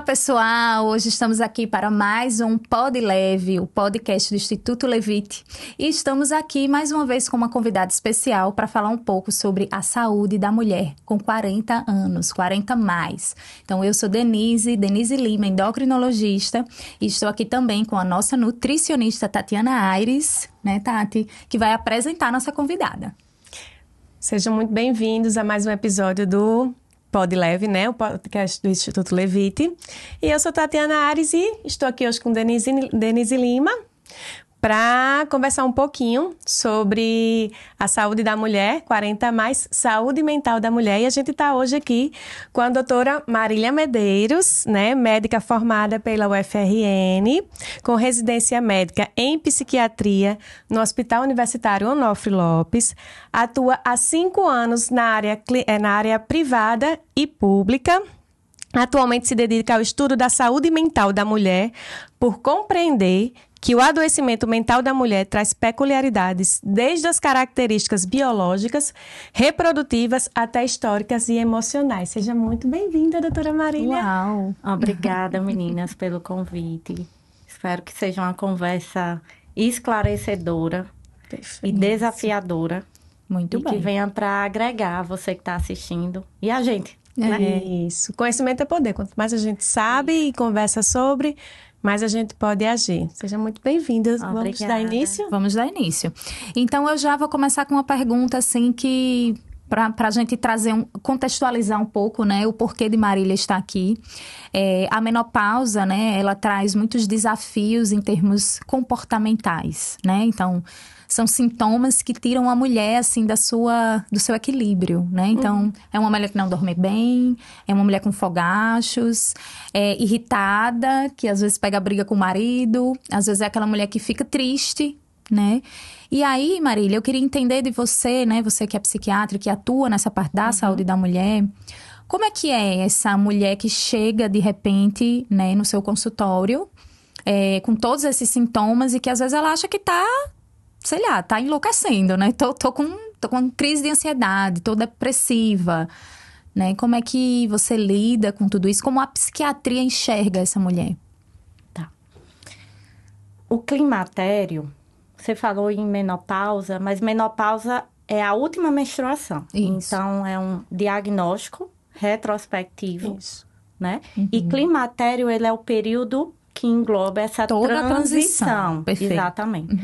pessoal! Hoje estamos aqui para mais um Pod Leve, o podcast do Instituto Levite. E estamos aqui mais uma vez com uma convidada especial para falar um pouco sobre a saúde da mulher com 40 anos, 40 mais. Então, eu sou Denise Lima, endocrinologista, e estou aqui também com a nossa nutricionista Tatiana Aires, né, Tati, que vai apresentar a nossa convidada. Sejam muito bem-vindos a mais um episódio do Pod Leve, né? O podcast do Instituto Levite. E eu sou Tatiana Aires e estou aqui hoje com Denise Lima para conversar um pouquinho sobre a saúde da mulher, 40 mais, saúde mental da mulher. E a gente está hoje aqui com a doutora Marília Medeiros, né? Médica formada pela UFRN, com residência médica em psiquiatria no Hospital Universitário Onofre Lopes. Atua há 5 anos na área privada e pública. Atualmente se dedica ao estudo da saúde mental da mulher por compreender que o adoecimento mental da mulher traz peculiaridades desde as características biológicas, reprodutivas até históricas e emocionais. Seja muito bem-vinda, doutora Marília. Uau! Obrigada, meninas, pelo convite. Espero que seja uma conversa esclarecedora e desafiadora. Muito bem. E que venha para agregar você que está assistindo e a gente. Né? Isso. Conhecimento é poder. Quanto mais a gente sabe e conversa sobre, mais a gente pode agir. Seja muito bem-vinda. Vamos dar início? Vamos dar início. Então, eu já vou começar com uma pergunta, assim, que... para a gente contextualizar um pouco, né, o porquê de Marília estar aqui. A menopausa, né, ela traz muitos desafios em termos comportamentais, né? Então, são sintomas que tiram a mulher, assim, do seu equilíbrio, né? Então, é uma mulher que não dorme bem, é uma mulher com fogachos, irritada, que às vezes pega briga com o marido, às vezes é aquela mulher que fica triste, né? E aí, Marília, eu queria entender de você, né? Você que é psiquiatra, que atua nessa parte da saúde da mulher. Como é que é essa mulher que chega, de repente, né, no seu consultório, com todos esses sintomas e que às vezes ela acha que tá, sei lá, tá enlouquecendo, né? Tô com crise de ansiedade, tô depressiva, né? Como é que você lida com tudo isso? Como a psiquiatria enxerga essa mulher? Tá. O climatério... Você falou em menopausa, mas menopausa é a última menstruação. Isso. Então, é um diagnóstico retrospectivo, Isso. né? E climatério, ele é o período que engloba essa toda a transição. Perfeito. Exatamente.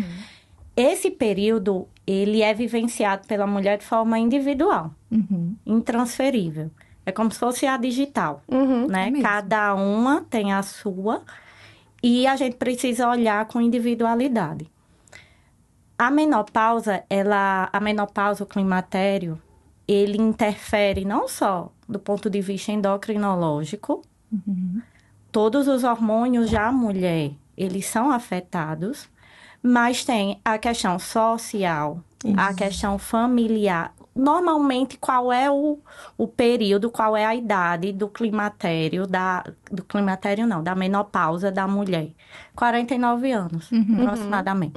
Esse período, ele é vivenciado pela mulher de forma individual, intransferível. É como se fosse a digital, né? É mesmo. Cada Cada uma tem a sua e a gente precisa olhar com individualidade. A menopausa, o climatério, ele interfere não só do ponto de vista endocrinológico, todos os hormônios da mulher, eles são afetados, mas tem a questão social, a questão familiar. Normalmente, qual é o período, qual é a idade do climatério, da menopausa da mulher? 49 anos, aproximadamente,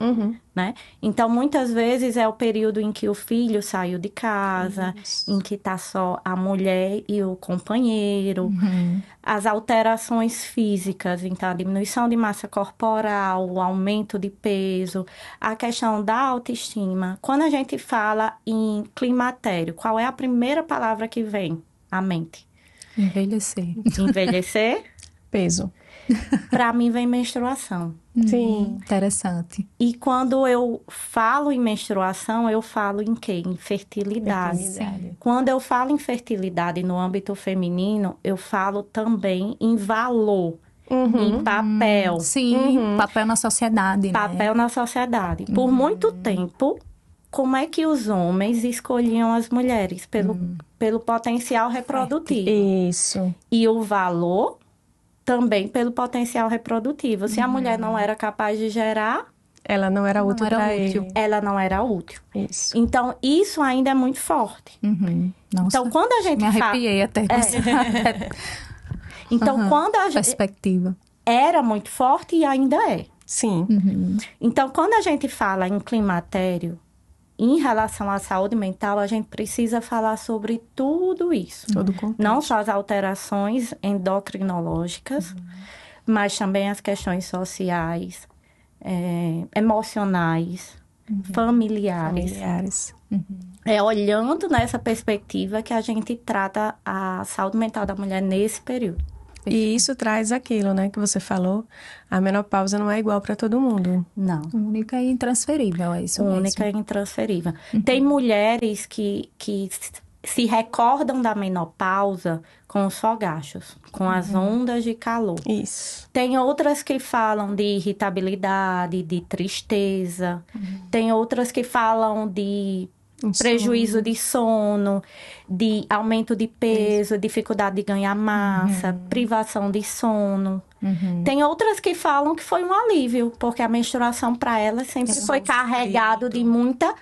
né? Então, muitas vezes é o período em que o filho saiu de casa, em que tá só a mulher e o companheiro. As alterações físicas, então, a diminuição de massa corporal, o aumento de peso, a questão da autoestima. Quando a gente fala em climatério, qual é a primeira palavra que vem à mente? Envelhecer. Envelhecer? Peso. Para mim, vem menstruação. Sim. Interessante. E quando eu falo em menstruação, eu falo em quê? Em fertilidade. Fertilidade. Quando eu falo em fertilidade no âmbito feminino, eu falo também em valor, em papel. Sim, papel na sociedade, né? Papel na sociedade. Por muito tempo, como é que os homens escolhiam as mulheres? Pelo potencial reprodutivo. Isso. E o valor também pelo potencial reprodutivo. Se a mulher não era capaz de gerar, Ela não era útil para ele. ela não era útil. Isso. Então, isso ainda é muito forte. Nossa, Então, quando a gente me arrepiei até com essa Então, quando a gente... perspectiva. Era muito forte e ainda é. Sim. Então, quando a gente fala em climatério, em relação à saúde mental, a gente precisa falar sobre tudo isso. Todo o contexto. Não só as alterações endocrinológicas, mas também as questões sociais, emocionais, familiares. É olhando nessa perspectiva que a gente trata a saúde mental da mulher nesse período. E isso traz aquilo, né, que você falou, a menopausa não é igual para todo mundo. Não. Única e intransferível, é isso mesmo. Única e intransferível. Tem mulheres que se recordam da menopausa com os fogachos, com as ondas de calor. Isso. Tem outras que falam de irritabilidade, de tristeza. Tem outras que falam de prejuízo de sono, de aumento de peso, dificuldade de ganhar massa, privação de sono. Tem outras que falam que foi um alívio, porque a menstruação para elas sempre foi carregado de muita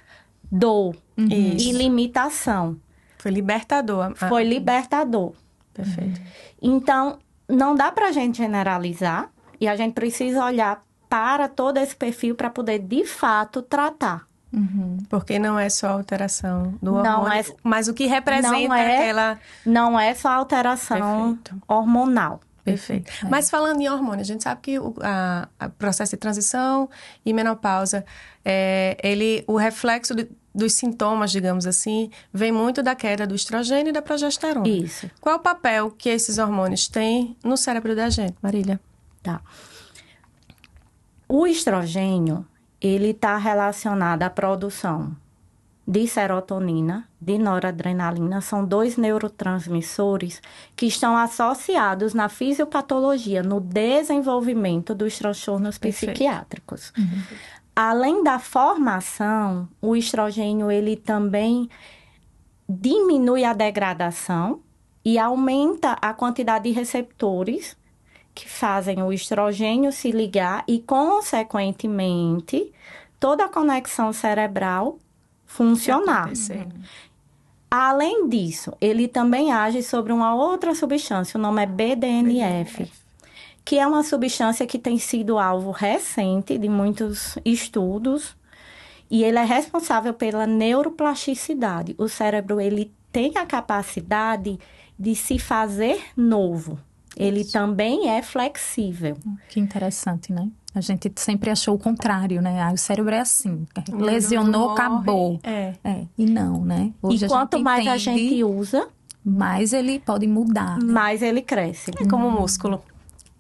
dor e limitação. Foi libertador. Foi libertador. Perfeito. Então, não dá pra gente generalizar e a gente precisa olhar para todo esse perfil para poder, de fato, tratar. Porque não é só alteração do hormônio, Não é- mas o que representa não é- aquela... Não é só alteração hormonal. Perfeito. Mas falando em hormônio, a gente sabe que o processo de transição e menopausa, o reflexo dos sintomas, digamos assim, vem muito da queda do estrogênio e da progesterona. Isso. Qual é o papel que esses hormônios têm no cérebro da gente, Marília? Tá. O estrogênio, ele está relacionado à produção de serotonina, de noradrenalina. São 2 neurotransmissores que estão associados na fisiopatologia, no desenvolvimento dos transtornos psiquiátricos. Além da formação, o estrogênio, ele também diminui a degradação e aumenta a quantidade de receptores que fazem o estrogênio se ligar e, consequentemente, toda a conexão cerebral funcionar. Além disso, ele também age sobre uma outra substância, o nome é BDNF, que é uma substância que tem sido alvo recente de muitos estudos, e ele é responsável pela neuroplasticidade. O cérebro, ele tem a capacidade de se fazer novo. Ele também é flexível. Que interessante, né? A gente sempre achou o contrário, né? O cérebro é assim. Lesionou, acabou. E não, né? Hoje e quanto mais a gente usa, mais ele pode mudar. Né? Mais ele cresce. É como um músculo.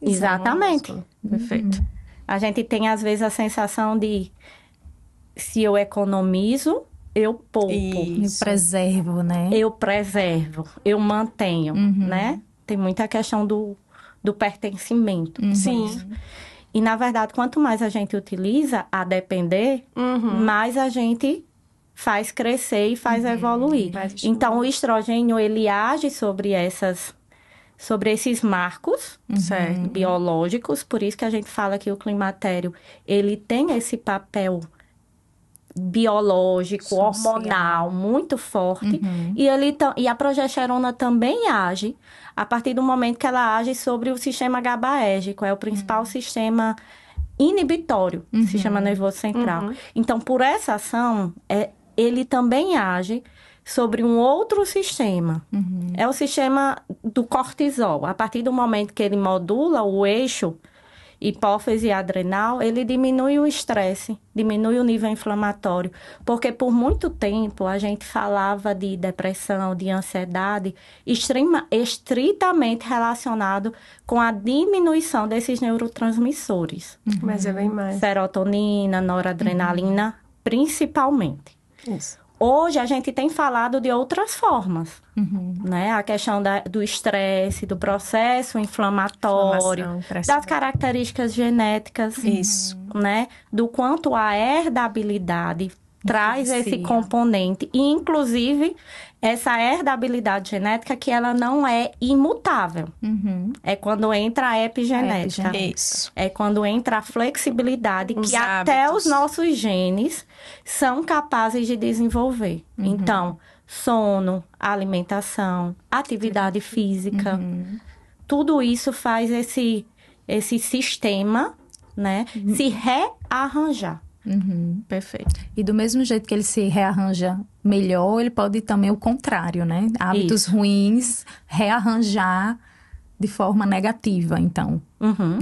Exatamente. Perfeito. A gente tem, às vezes, a sensação de se eu economizo, eu poupo. Eu preservo, né? Eu preservo, eu mantenho, né? Tem muita questão do pertencimento. Sim. E, na verdade, quanto mais a gente utiliza, a depender, mais a gente faz crescer e faz evoluir. Então, o estrogênio, ele age sobre esses marcos biológicos. Por isso que a gente fala que o climatério, ele tem esse papel biológico, social, hormonal, muito forte. E a progesterona também age a partir do momento que ela age sobre o sistema GABAérgico, é o principal sistema inibitório, sistema nervoso central. Então, por essa ação, ele também age sobre um outro sistema. É o sistema do cortisol. A partir do momento que ele modula o eixo hipófise adrenal, ele diminui o estresse, diminui o nível inflamatório. Porque por muito tempo a gente falava de depressão, de ansiedade, estritamente relacionado com a diminuição desses neurotransmissores. Mas é bem mais. Serotonina, noradrenalina, principalmente. Isso. Hoje a gente tem falado de outras formas, né? A questão do estresse, do processo inflamatório, das características genéticas, né? Do quanto a herdabilidade traz esse componente. E, inclusive, essa herdabilidade genética que ela não é imutável. É quando entra a epigenética. Isso. É quando entra a flexibilidade que até os nossos genes são capazes de desenvolver. Então, sono, alimentação, atividade física, tudo isso faz esse sistema, né, se rearranjar. Perfeito. E do mesmo jeito que ele se rearranja melhor, ele pode também o contrário, né? Hábitos ruins, rearranjar de forma negativa, então.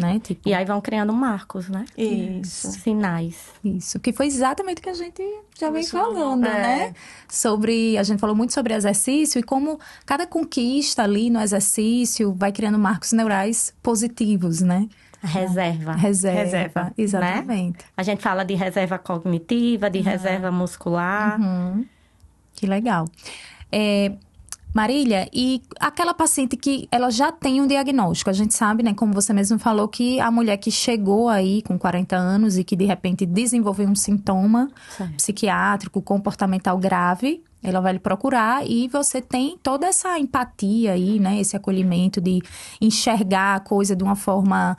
Né? Tipo, E aí vão criando marcos, né? Isso. Sinais. isso, que foi exatamente o que a gente já vem Começou, falando, né? A gente falou muito sobre exercício e como cada conquista ali no exercício vai criando marcos neurais positivos, né? Reserva. Reserva, exatamente. A gente fala de reserva cognitiva, de reserva muscular. Que legal. Marília, e aquela paciente que ela já tem um diagnóstico, a gente sabe, né, como você mesmo falou, que a mulher que chegou aí com 40 anos e que de repente desenvolveu um sintoma psiquiátrico, comportamental grave, ela vai lhe procurar e você tem toda essa empatia aí, né, esse acolhimento de enxergar a coisa de uma forma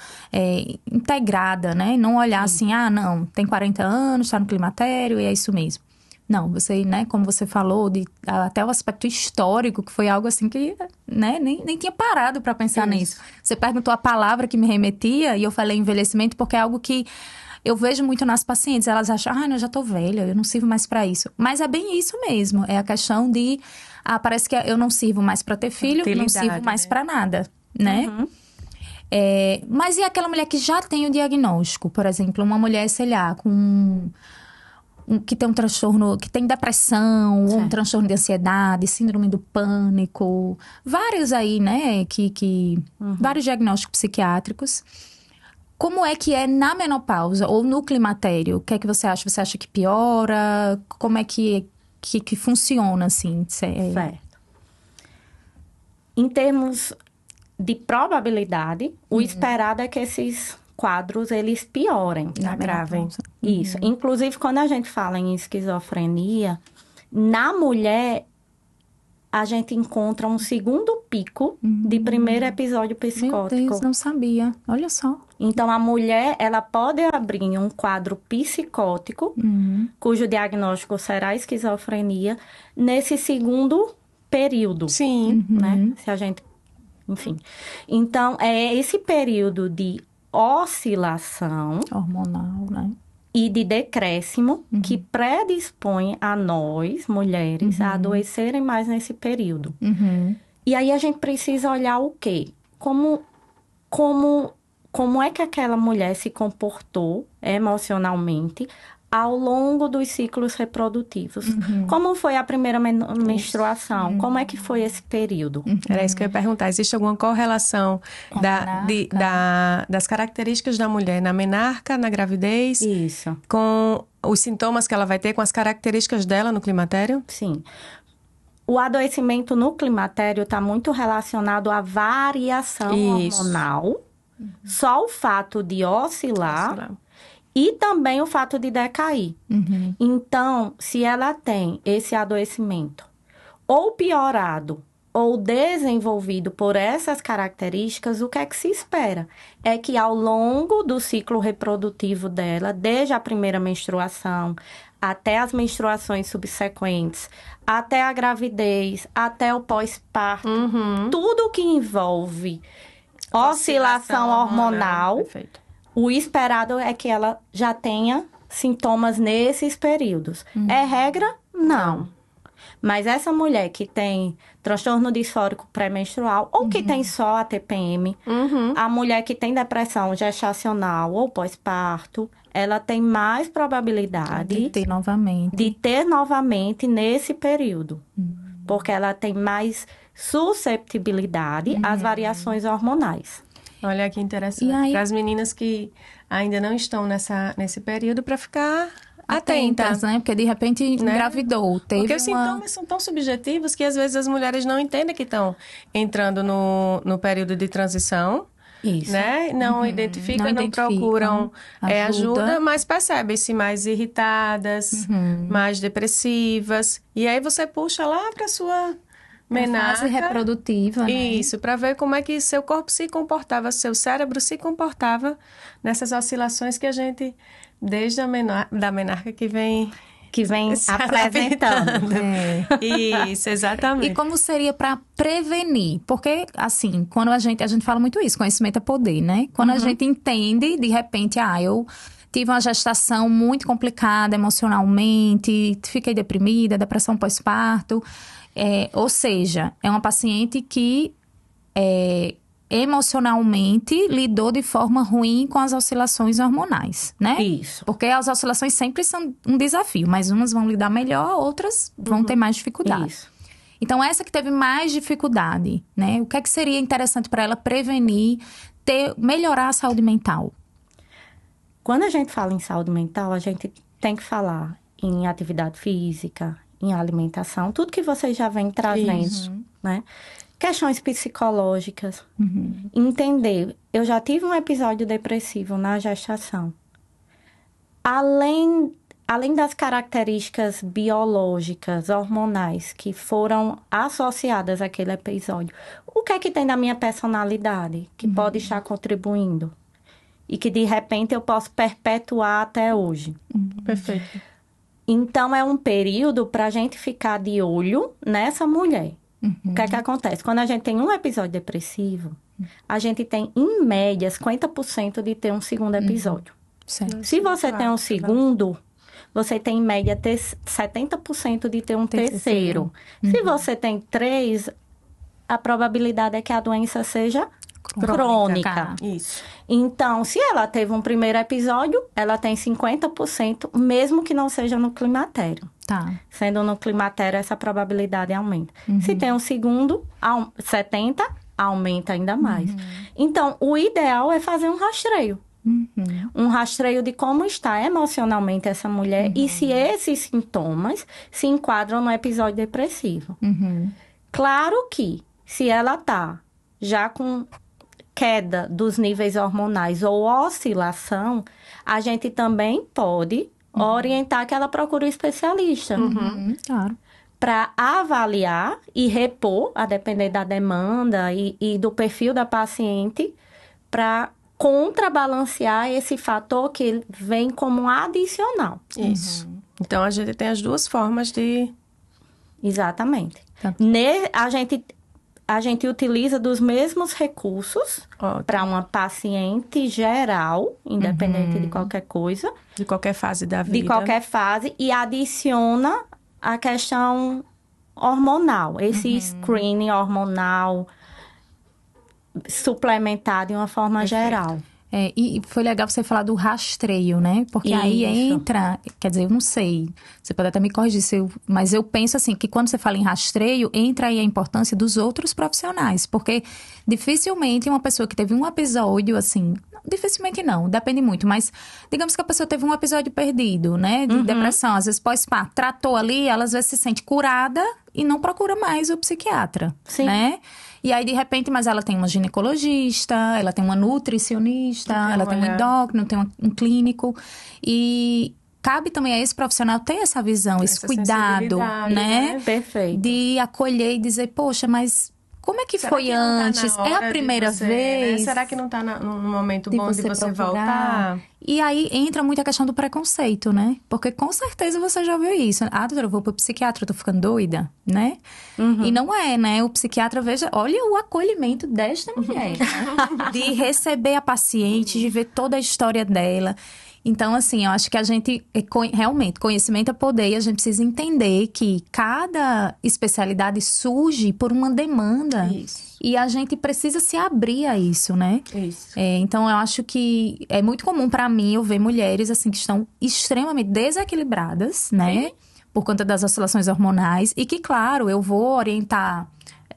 integrada, né, não olhar assim, não, tem 40 anos, está no climatério e é isso mesmo. Não, você, né, como você falou, até o aspecto histórico, que foi algo assim que, né, nem tinha parado para pensar nisso. Você perguntou a palavra que me remetia e eu falei envelhecimento porque é algo que eu vejo muito nas pacientes. Elas acham, eu já tô velha, eu não sirvo mais para isso. Mas é bem isso mesmo, é a questão de, parece que eu não sirvo mais para ter filho, não sirvo mais para nada, né? Mas e aquela mulher que já tem o diagnóstico? Por exemplo, uma mulher, sei lá, que tem um transtorno, que tem depressão, ou um transtorno de ansiedade, síndrome do pânico, vários aí, né, vários diagnósticos psiquiátricos. Como é que é na menopausa ou no climatério? O que é que você acha? Você acha que piora? Como é que funciona, assim? Certo. Em termos de probabilidade, o esperado é que esses quadros, eles piorem. Agravem. Isso. Inclusive, quando a gente fala em esquizofrenia, na mulher, a gente encontra um segundo pico de primeiro episódio psicótico. Meu Deus, não sabia. Olha só. Então, a mulher, ela pode abrir um quadro psicótico, cujo diagnóstico será esquizofrenia, nesse segundo período. Sim. Né? Se a gente... Enfim. Então, é esse período de oscilação hormonal, né? E de decréscimo que predispõe a nós, mulheres, a adoecerem mais nesse período. E aí a gente precisa olhar o quê? Como é que aquela mulher se comportou emocionalmente ao longo dos ciclos reprodutivos. Como foi a primeira menstruação? Como é que foi esse período? Era isso que eu ia perguntar. Existe alguma correlação das características da mulher na menarca, na gravidez? Isso. Com os sintomas que ela vai ter, com as características dela no climatério? Sim. O adoecimento no climatério está muito relacionado à variação hormonal. Só o fato de oscilar. E também o fato de decair. Então, se ela tem esse adoecimento ou piorado ou desenvolvido por essas características, o que é que se espera? É que ao longo do ciclo reprodutivo dela, desde a primeira menstruação até as menstruações subsequentes, até a gravidez, até o pós-parto, tudo que envolve oscilação hormonal. Perfeito. O esperado é que ela já tenha sintomas nesses períodos. É regra? Não. Mas essa mulher que tem transtorno disfórico pré-menstrual ou que tem só a TPM, a mulher que tem depressão gestacional ou pós-parto, ela tem mais probabilidade de ter novamente nesse período. Porque ela tem mais susceptibilidade às variações hormonais. Olha que interessante. Para as meninas que ainda não estão nesse período, para ficar atentas, né? Porque de repente engravidou. Porque os sintomas são tão subjetivos que às vezes as mulheres não entendem que estão entrando no período de transição. Isso. Né? Não identificam, não procuram ajuda, mas percebem-se mais irritadas, mais depressivas. E aí você puxa lá para sua menarca, fase reprodutiva, né? Isso, para ver como é que seu corpo se comportava, seu cérebro se comportava nessas oscilações que a gente, desde da menarca que vem apresentando. Isso, exatamente. E como seria para prevenir? Porque, assim, quando a gente fala muito isso, conhecimento é poder, né? Quando a gente entende, de repente, eu tive uma gestação muito complicada emocionalmente, fiquei deprimida, depressão pós-parto. Ou seja, é uma paciente que emocionalmente lidou de forma ruim com as oscilações hormonais, né? Isso. Porque as oscilações sempre são um desafio, mas umas vão lidar melhor, outras vão ter mais dificuldade. Isso. Então, essa que teve mais dificuldade, né? O que é que seria interessante para ela prevenir, melhorar a saúde mental? Quando a gente fala em saúde mental, a gente tem que falar em atividade física, em alimentação, tudo que vocês já vêm trazendo, né? Questões psicológicas. Entender. Eu já tive um episódio depressivo na gestação. Além das características biológicas, hormonais, que foram associadas àquele episódio, o que é que tem da minha personalidade que pode estar contribuindo? E que, de repente, eu posso perpetuar até hoje. Perfeito. Então, é um período para a gente ficar de olho nessa mulher. O que é que acontece? Quando a gente tem um episódio depressivo, a gente tem, em média, 50% de ter um segundo episódio. Certo. Se você tem um segundo, você tem, em média, 70% de ter um terceiro. Se você tem 3, a probabilidade é que a doença seja crônica. Isso. Então, se ela teve um primeiro episódio, ela tem 50%, mesmo que não seja no climatério. Tá. Sendo no climatério, essa probabilidade aumenta. Se tem um segundo, 70%, aumenta ainda mais. Então, o ideal é fazer um rastreio. Um rastreio de como está emocionalmente essa mulher e se esses sintomas se enquadram no episódio depressivo. Claro que, se ela está já com queda dos níveis hormonais ou oscilação, a gente também pode orientar que ela procure um especialista. Claro. Para avaliar e repor, a depender da demanda e do perfil da paciente, para contrabalancear esse fator que vem como um adicional. Isso. Então, a gente tem as duas formas de... Exatamente. Tá. A gente utiliza dos mesmos recursos para uma paciente geral, independente de qualquer coisa. De qualquer fase da vida. De qualquer fase. E adiciona a questão hormonal. Esse screening hormonal suplementar de uma forma geral. E foi legal você falar do rastreio, né? Porque aí entra... Quer dizer, eu não sei. Você pode até me corrigir, mas eu penso assim, que quando você fala em rastreio, entra aí a importância dos outros profissionais. Porque dificilmente uma pessoa que teve um episódio, assim... Dificilmente não, depende muito. Mas digamos que a pessoa teve um episódio perdido, né? De depressão, às vezes pós-parto. Tratou ali, ela às vezes se sente curada e não procura mais o psiquiatra, né? E aí, de repente, mas ela tem uma ginecologista, ela tem uma nutricionista, ela tem um endócrino, tem um clínico. E cabe também a esse profissional ter essa visão, esse cuidado, né? Perfeito. De acolher e dizer, poxa, mas como é que foi antes? É a primeira vez? Né? Será que não está no momento bom de você voltar? E aí entra muito a questão do preconceito, né? Porque com certeza você já ouviu isso. Ah, doutora, eu vou pro psiquiatra, eu tô ficando doida, né? E não é, né? O psiquiatra, olha o acolhimento desta mulher. De receber a paciente, de ver toda a história dela. Então, assim, eu acho que a gente, realmente, conhecimento é poder e a gente precisa entender que cada especialidade surge por uma demanda. Isso. E a gente precisa se abrir a isso, né? Isso. Então, eu acho que é muito comum para mim eu ver mulheres, assim, que estão extremamente desequilibradas, né? Por conta das oscilações hormonais. E que, claro, eu vou orientar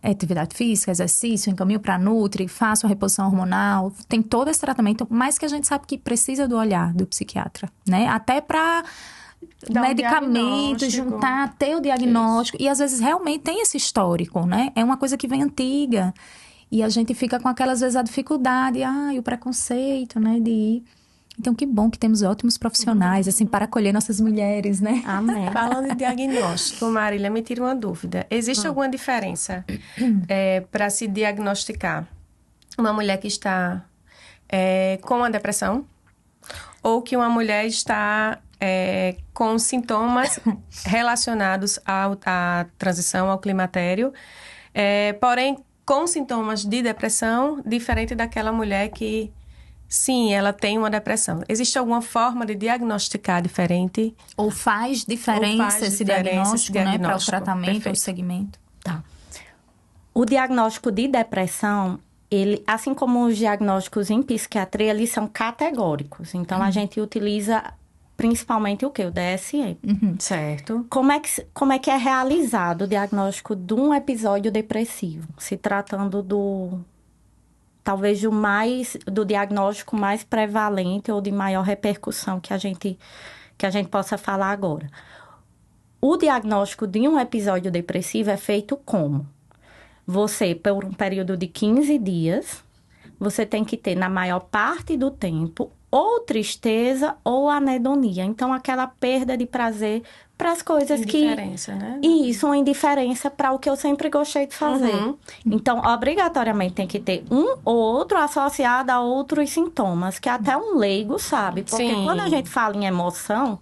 atividade física, exercício, encaminho para Nutri, faço a reposição hormonal, tem todo esse tratamento, mas que a gente sabe que precisa do olhar do psiquiatra, né? Até para medicamentos, juntar, ter o diagnóstico. Isso. E às vezes realmente tem esse histórico, né? É uma coisa que vem antiga. E a gente fica com aquelas vezes a dificuldade, e o preconceito, né? De ir. Então, que bom que temos ótimos profissionais, assim, para acolher nossas mulheres, né? Amém. Falando de diagnóstico, Marília, me tira uma dúvida. Existe alguma diferença para se diagnosticar uma mulher que está com a depressão ou que uma mulher está com sintomas relacionados à transição ao climatério, porém com sintomas de depressão, diferente daquela mulher que Sim, ela tem uma depressão. Existe alguma forma de diagnosticar diferente? Ou faz diferença esse diagnóstico, né? Para o tratamento ou segmento? Tá. O diagnóstico de depressão, ele, assim como os diagnósticos em psiquiatria, eles são categóricos. Então, a gente utiliza principalmente o quê? O DSM. Certo. Como é que é realizado o diagnóstico de um episódio depressivo? Se tratando talvez do diagnóstico mais prevalente ou de maior repercussão que a gente possa falar agora. O diagnóstico de um episódio depressivo é feito como? Você, por um período de 15 dias, você tem que ter, na maior parte do tempo, ou tristeza ou anedonia. Então, aquela perda de prazer para as coisas indiferença, né? E isso, uma indiferença para o que eu sempre gostei de fazer. Então, obrigatoriamente tem que ter um ou outro associado a outros sintomas, que até um leigo sabe. Porque quando a gente fala em emoção,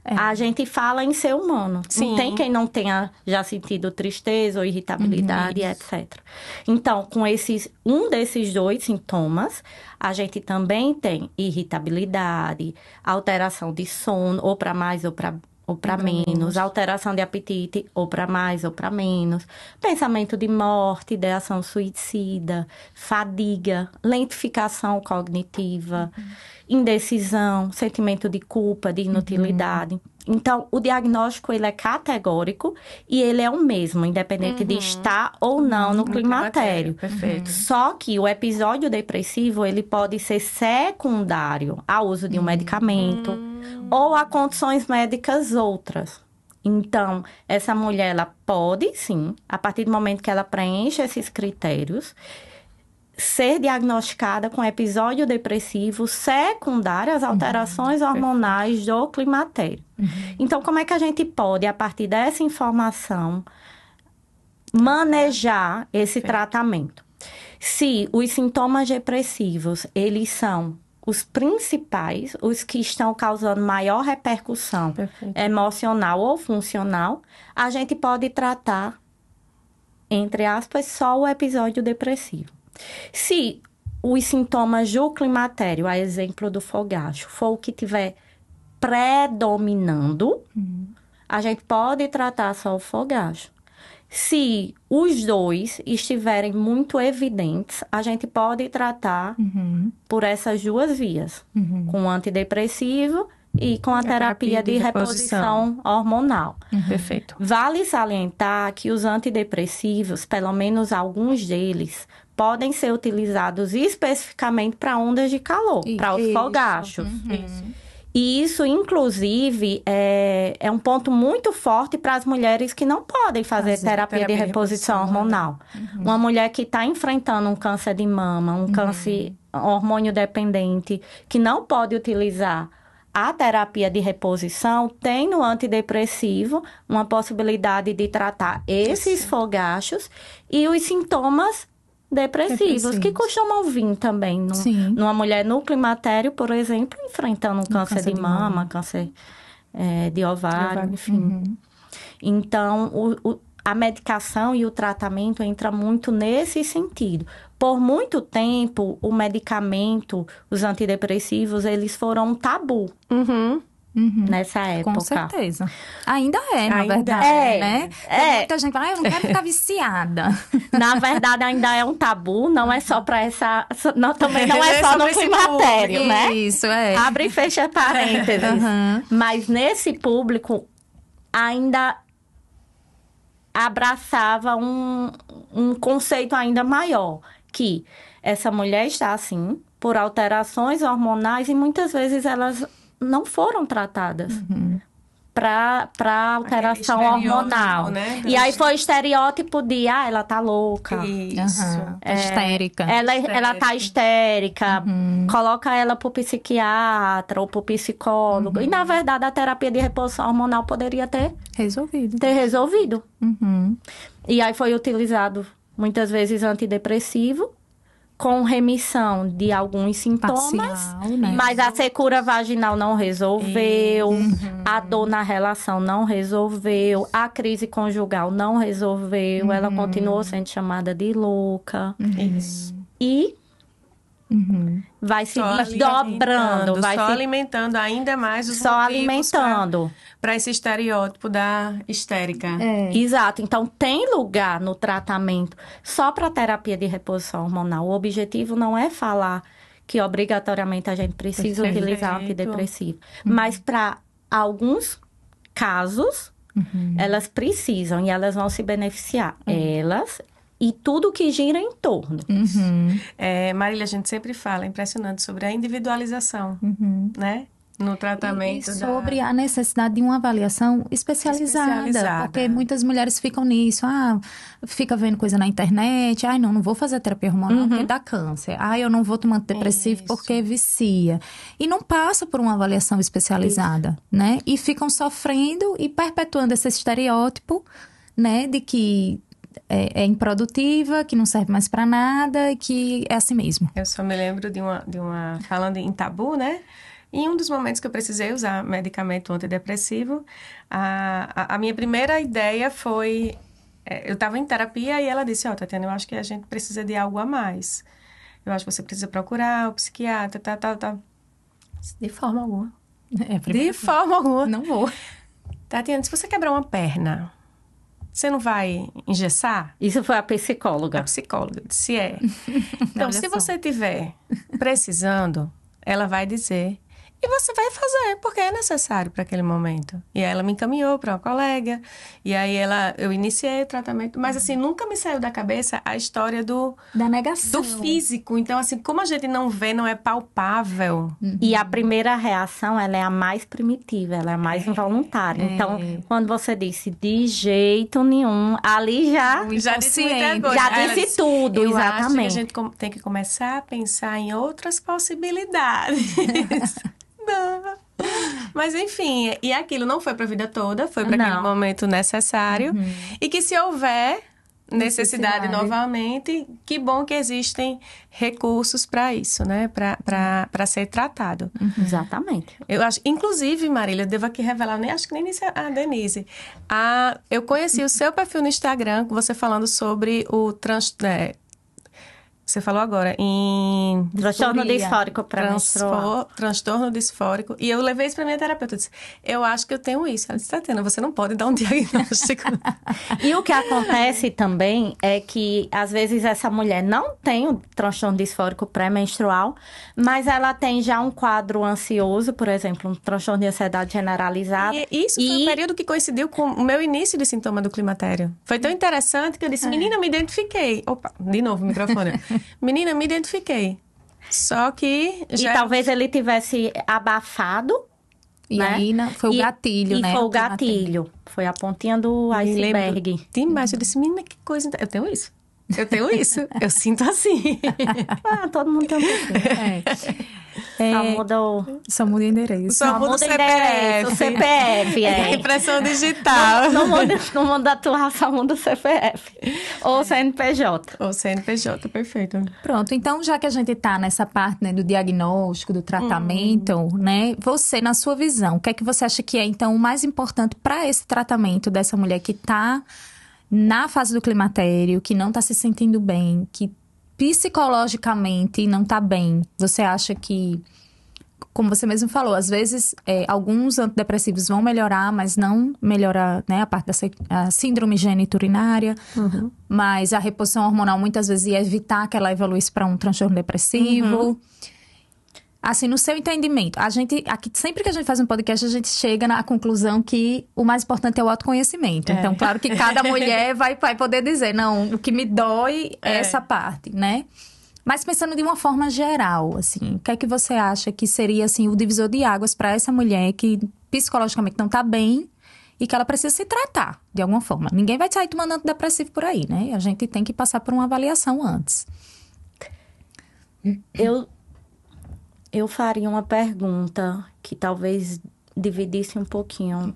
a gente fala em ser humano. Sim. Não tem quem não tenha já sentido tristeza ou irritabilidade, etc. Então, com um desses dois sintomas, a gente também tem irritabilidade, alteração de sono, ou para mais ou para menos, alteração de apetite, ou para mais ou para menos, pensamento de morte, ideação suicida, fadiga, lentificação cognitiva, indecisão, sentimento de culpa, de inutilidade. Então, o diagnóstico, ele é categórico e ele é o mesmo, independente de estar ou não no climatério. Perfeito. Só que o episódio depressivo, ele pode ser secundário ao uso de um medicamento ou a condições médicas outras. Então, essa mulher, ela pode, sim, a partir do momento que ela preenche esses critérios, ser diagnosticada com episódio depressivo secundário às alterações hormonais do climatério. Então, como é que a gente pode, a partir dessa informação, manejar esse tratamento? Se os sintomas depressivos, eles são os principais, os que estão causando maior repercussão emocional ou funcional, a gente pode tratar, entre aspas, só o episódio depressivo. Se os sintomas do climatério, a exemplo do fogacho, for o que estiver predominando, a gente pode tratar só o fogacho. Se os dois estiverem muito evidentes, a gente pode tratar por essas duas vias, com o antidepressivo e com a terapia de reposição hormonal. Perfeito. Vale salientar que os antidepressivos, pelo menos alguns deles, podem ser utilizados especificamente para ondas de calor, para os fogachos. E isso, inclusive, é um ponto muito forte para as mulheres que não podem fazer terapia de reposição hormonal. Uma mulher que está enfrentando um câncer de mama, um câncer hormônio dependente, que não pode utilizar a terapia de reposição, tem no antidepressivo uma possibilidade de tratar esses fogachos e os sintomas depressivos, que costumam vir também numa mulher no climatério, por exemplo, enfrentando um câncer de mama, câncer de ovário, enfim. Então, a medicação e o tratamento entra muito nesse sentido. Por muito tempo, o medicamento, os antidepressivos, eles foram um tabu. Nessa época. Com certeza. Ainda é, na verdade, né? Tem muita gente fala, eu não quero ficar viciada. Na verdade, ainda é um tabu, não é só para essa... também não é só no climatério, né? Isso, Abre e fecha parênteses. Mas nesse público, ainda abraçava um conceito ainda maior, que essa mulher está assim, por alterações hormonais, e muitas vezes elas não foram tratadas para alteração hormonal. Né? E aí foi o estereótipo de, ela tá louca. Isso. Histérica. Ela tá histérica. Coloca ela pro psiquiatra ou pro psicólogo. E, na verdade, a terapia de reposição hormonal poderia ter resolvido. E aí foi utilizado, muitas vezes, antidepressivo, com remissão de alguns sintomas, parcial, né? Mas a secura vaginal não resolveu, a dor na relação não resolveu, a crise conjugal não resolveu, ela continuou sendo chamada de louca. Isso. E Vai se Só desdobrando. Vai só se... alimentando ainda mais os Só motivos alimentando. para esse estereótipo da histérica. Exato. Então, tem lugar no tratamento só para terapia de reposição hormonal. O objetivo não é falar que obrigatoriamente a gente precisa utilizar antidepressivo. Mas para alguns casos, elas precisam e elas vão se beneficiar. Elas e tudo que gira em torno. Marília, a gente sempre fala, é impressionante, sobre a individualização, né? No tratamento. E sobre a necessidade de uma avaliação especializada. Porque muitas mulheres ficam nisso. Fica vendo coisa na internet. Não vou fazer terapia hormonal porque dá câncer. Eu não vou tomar antidepressivo porque vicia. E não passa por uma avaliação especializada, né? E ficam sofrendo e perpetuando esse estereótipo, né? De que é improdutiva, que não serve mais pra nada e que é assim mesmo. Eu só me lembro de uma falando em tabu, né? Em um dos momentos que eu precisei usar medicamento antidepressivo, a minha primeira ideia foi... eu estava em terapia e ela disse, Tatiana, eu acho que a gente precisa de algo a mais. Eu acho que você precisa procurar o psiquiatra, tal. De forma alguma. De forma alguma. Não vou. Tatiana, se você quebrar uma perna, você não vai engessar? Isso foi a psicóloga. A psicóloga disse, Então, se você estiver precisando, ela vai dizer... E você vai fazer, porque é necessário para aquele momento. E aí ela me encaminhou para uma colega. E aí eu iniciei o tratamento. Mas assim, nunca me saiu da cabeça a história da negação. Do físico. Então, assim, como a gente não vê, não é palpável. E a primeira reação, ela é a mais primitiva, ela é a mais involuntária. Então, quando você disse de jeito nenhum, ali já disse muita coisa. Já disse tudo, exatamente. Acho que a gente tem que começar a pensar em outras possibilidades. Não. Mas enfim, e aquilo não foi para a vida toda, foi para aquele momento necessário. E que se houver necessidade novamente, que bom que existem recursos para isso, né? Para ser tratado. Exatamente. Eu acho, inclusive, Marília, eu devo aqui revelar, acho que nem disse a Denise. Eu conheci o seu perfil no Instagram, você falando sobre o você falou agora em... Transtorno disfórico pré-menstrual. Transtorno disfórico. E eu levei isso pra minha terapeuta. Eu disse, eu acho que eu tenho isso. Ela disse, Tatiana, você não pode dar um diagnóstico. E o que acontece também é que, às vezes, essa mulher não tem o transtorno disfórico pré-menstrual, mas ela tem já um quadro ansioso, por exemplo, um transtorno de ansiedade generalizada. E isso foi um período que coincidiu com o meu início de sintoma do climatério. Foi tão interessante que eu disse, menina, me identifiquei. Opa, de novo o microfone. Menina, me identifiquei. Só que... E talvez ele tivesse abafado. E né? aí foi o gatilho, né? Foi o gatilho. Foi a pontinha do iceberg. De embaixo, eu disse, menina, que coisa... Eu tenho isso. Eu sinto assim. Todo mundo tem um pouquinho. Só muda o endereço. Só muda o CPF. O CPF, Impressão digital. No mundo da tua só muda o CPF. Ou CNPJ. Ou CNPJ, perfeito. Pronto, então já que a gente tá nessa parte, né, do diagnóstico, do tratamento, né? Você, na sua visão, o que é que você acha que é, então, o mais importante para esse tratamento dessa mulher que tá na fase do climatério, que não tá se sentindo bem, que psicologicamente não tá bem? Você acha que, como você mesmo falou, às vezes alguns antidepressivos vão melhorar, mas não melhora, né, a parte da síndrome geniturinária, mas a reposição hormonal muitas vezes ia evitar que ela evoluísse para um transtorno depressivo. Assim, no seu entendimento, aqui, sempre que a gente faz um podcast, a gente chega na conclusão que o mais importante é o autoconhecimento. Então, claro que cada mulher vai poder dizer, não, o que me dói é essa parte, né? Mas pensando de uma forma geral, assim, o que é que você acha que seria, assim, o divisor de águas para essa mulher que psicologicamente não tá bem e que ela precisa se tratar, de alguma forma? Ninguém vai sair tomando antidepressivo por aí, né? A gente tem que passar por uma avaliação antes. Eu faria uma pergunta que talvez dividisse um pouquinho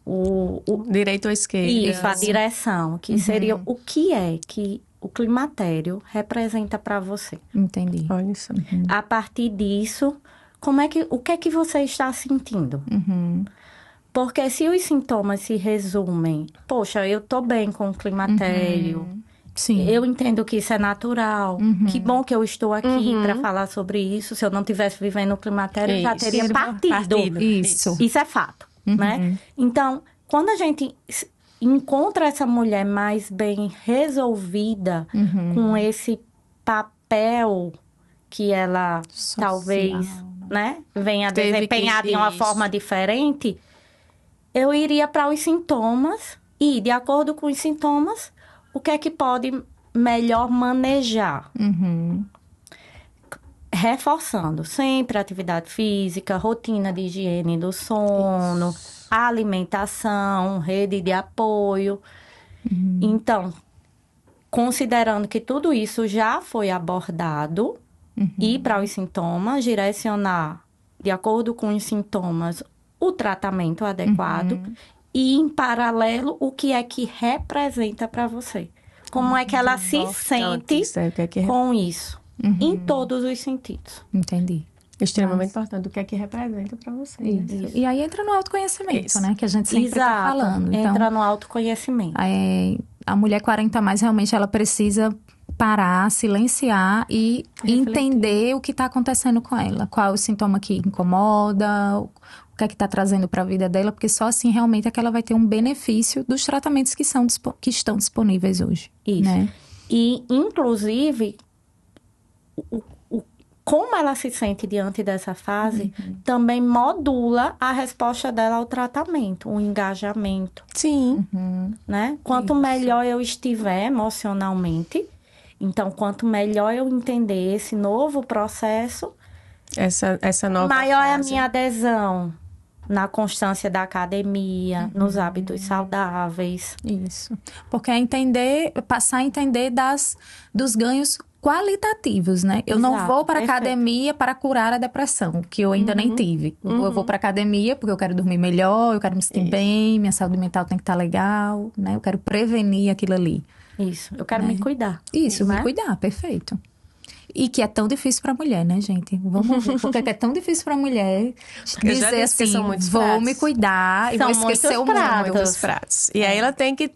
o direito ou esquerda. Isso, a direção, que seria o que é que o climatério representa para você. Entendi. Olha isso. A partir disso, o que é que você está sentindo? Porque se os sintomas se resumem, poxa, eu tô bem com o climatério, Sim. Eu entendo que isso é natural. Que bom que eu estou aqui para falar sobre isso. Se eu não estivesse vivendo o climatério, eu já teria partido. Isso é fato, né? Então, quando a gente encontra essa mulher mais bem resolvida com esse papel que ela talvez, né, venha desempenhar de uma forma diferente, eu iria para os sintomas e, de acordo com os sintomas, o que é que pode melhor manejar? Reforçando sempre a atividade física, rotina de higiene do sono, alimentação, rede de apoio. Então, considerando que tudo isso já foi abordado, ir para os sintomas, direcionar, de acordo com os sintomas, o tratamento adequado e, em paralelo, o que é que representa para você. Como é que ela se sente com isso, em todos os sentidos. Entendi. Extremamente importante, o que é que representa para você. Isso. E aí entra no autoconhecimento, né? Que a gente sempre está falando. Então, entra no autoconhecimento. A mulher 40 mais, realmente, ela precisa parar, silenciar e entender o que está acontecendo com ela. Qual é o sintoma que incomoda, o que é que está trazendo para a vida dela, porque só assim realmente é que ela vai ter um benefício dos tratamentos que estão disponíveis hoje. Isso. Né? E, inclusive, como ela se sente diante dessa fase, também modula a resposta dela ao tratamento, o engajamento. Sim. Né? Quanto melhor eu estiver emocionalmente, então, quanto melhor eu entender esse novo processo, essa nova maior fase. é a minha adesão na constância da academia, nos hábitos saudáveis. Isso. Porque passar a entender dos ganhos qualitativos, né? Eu não vou para a academia para curar a depressão, que eu ainda nem tive. Eu vou para a academia porque eu quero dormir melhor, eu quero me sentir bem, minha saúde mental tem que estar legal, né? Eu quero prevenir aquilo ali. Isso, eu quero me cuidar. Isso, me cuidar, perfeito. E que é tão difícil para a mulher, né, gente? Vamos ver. Porque é tão difícil para a mulher dizer assim, vou me cuidar e vou esquecer o mundo. Muitos pratos. E aí ela tem que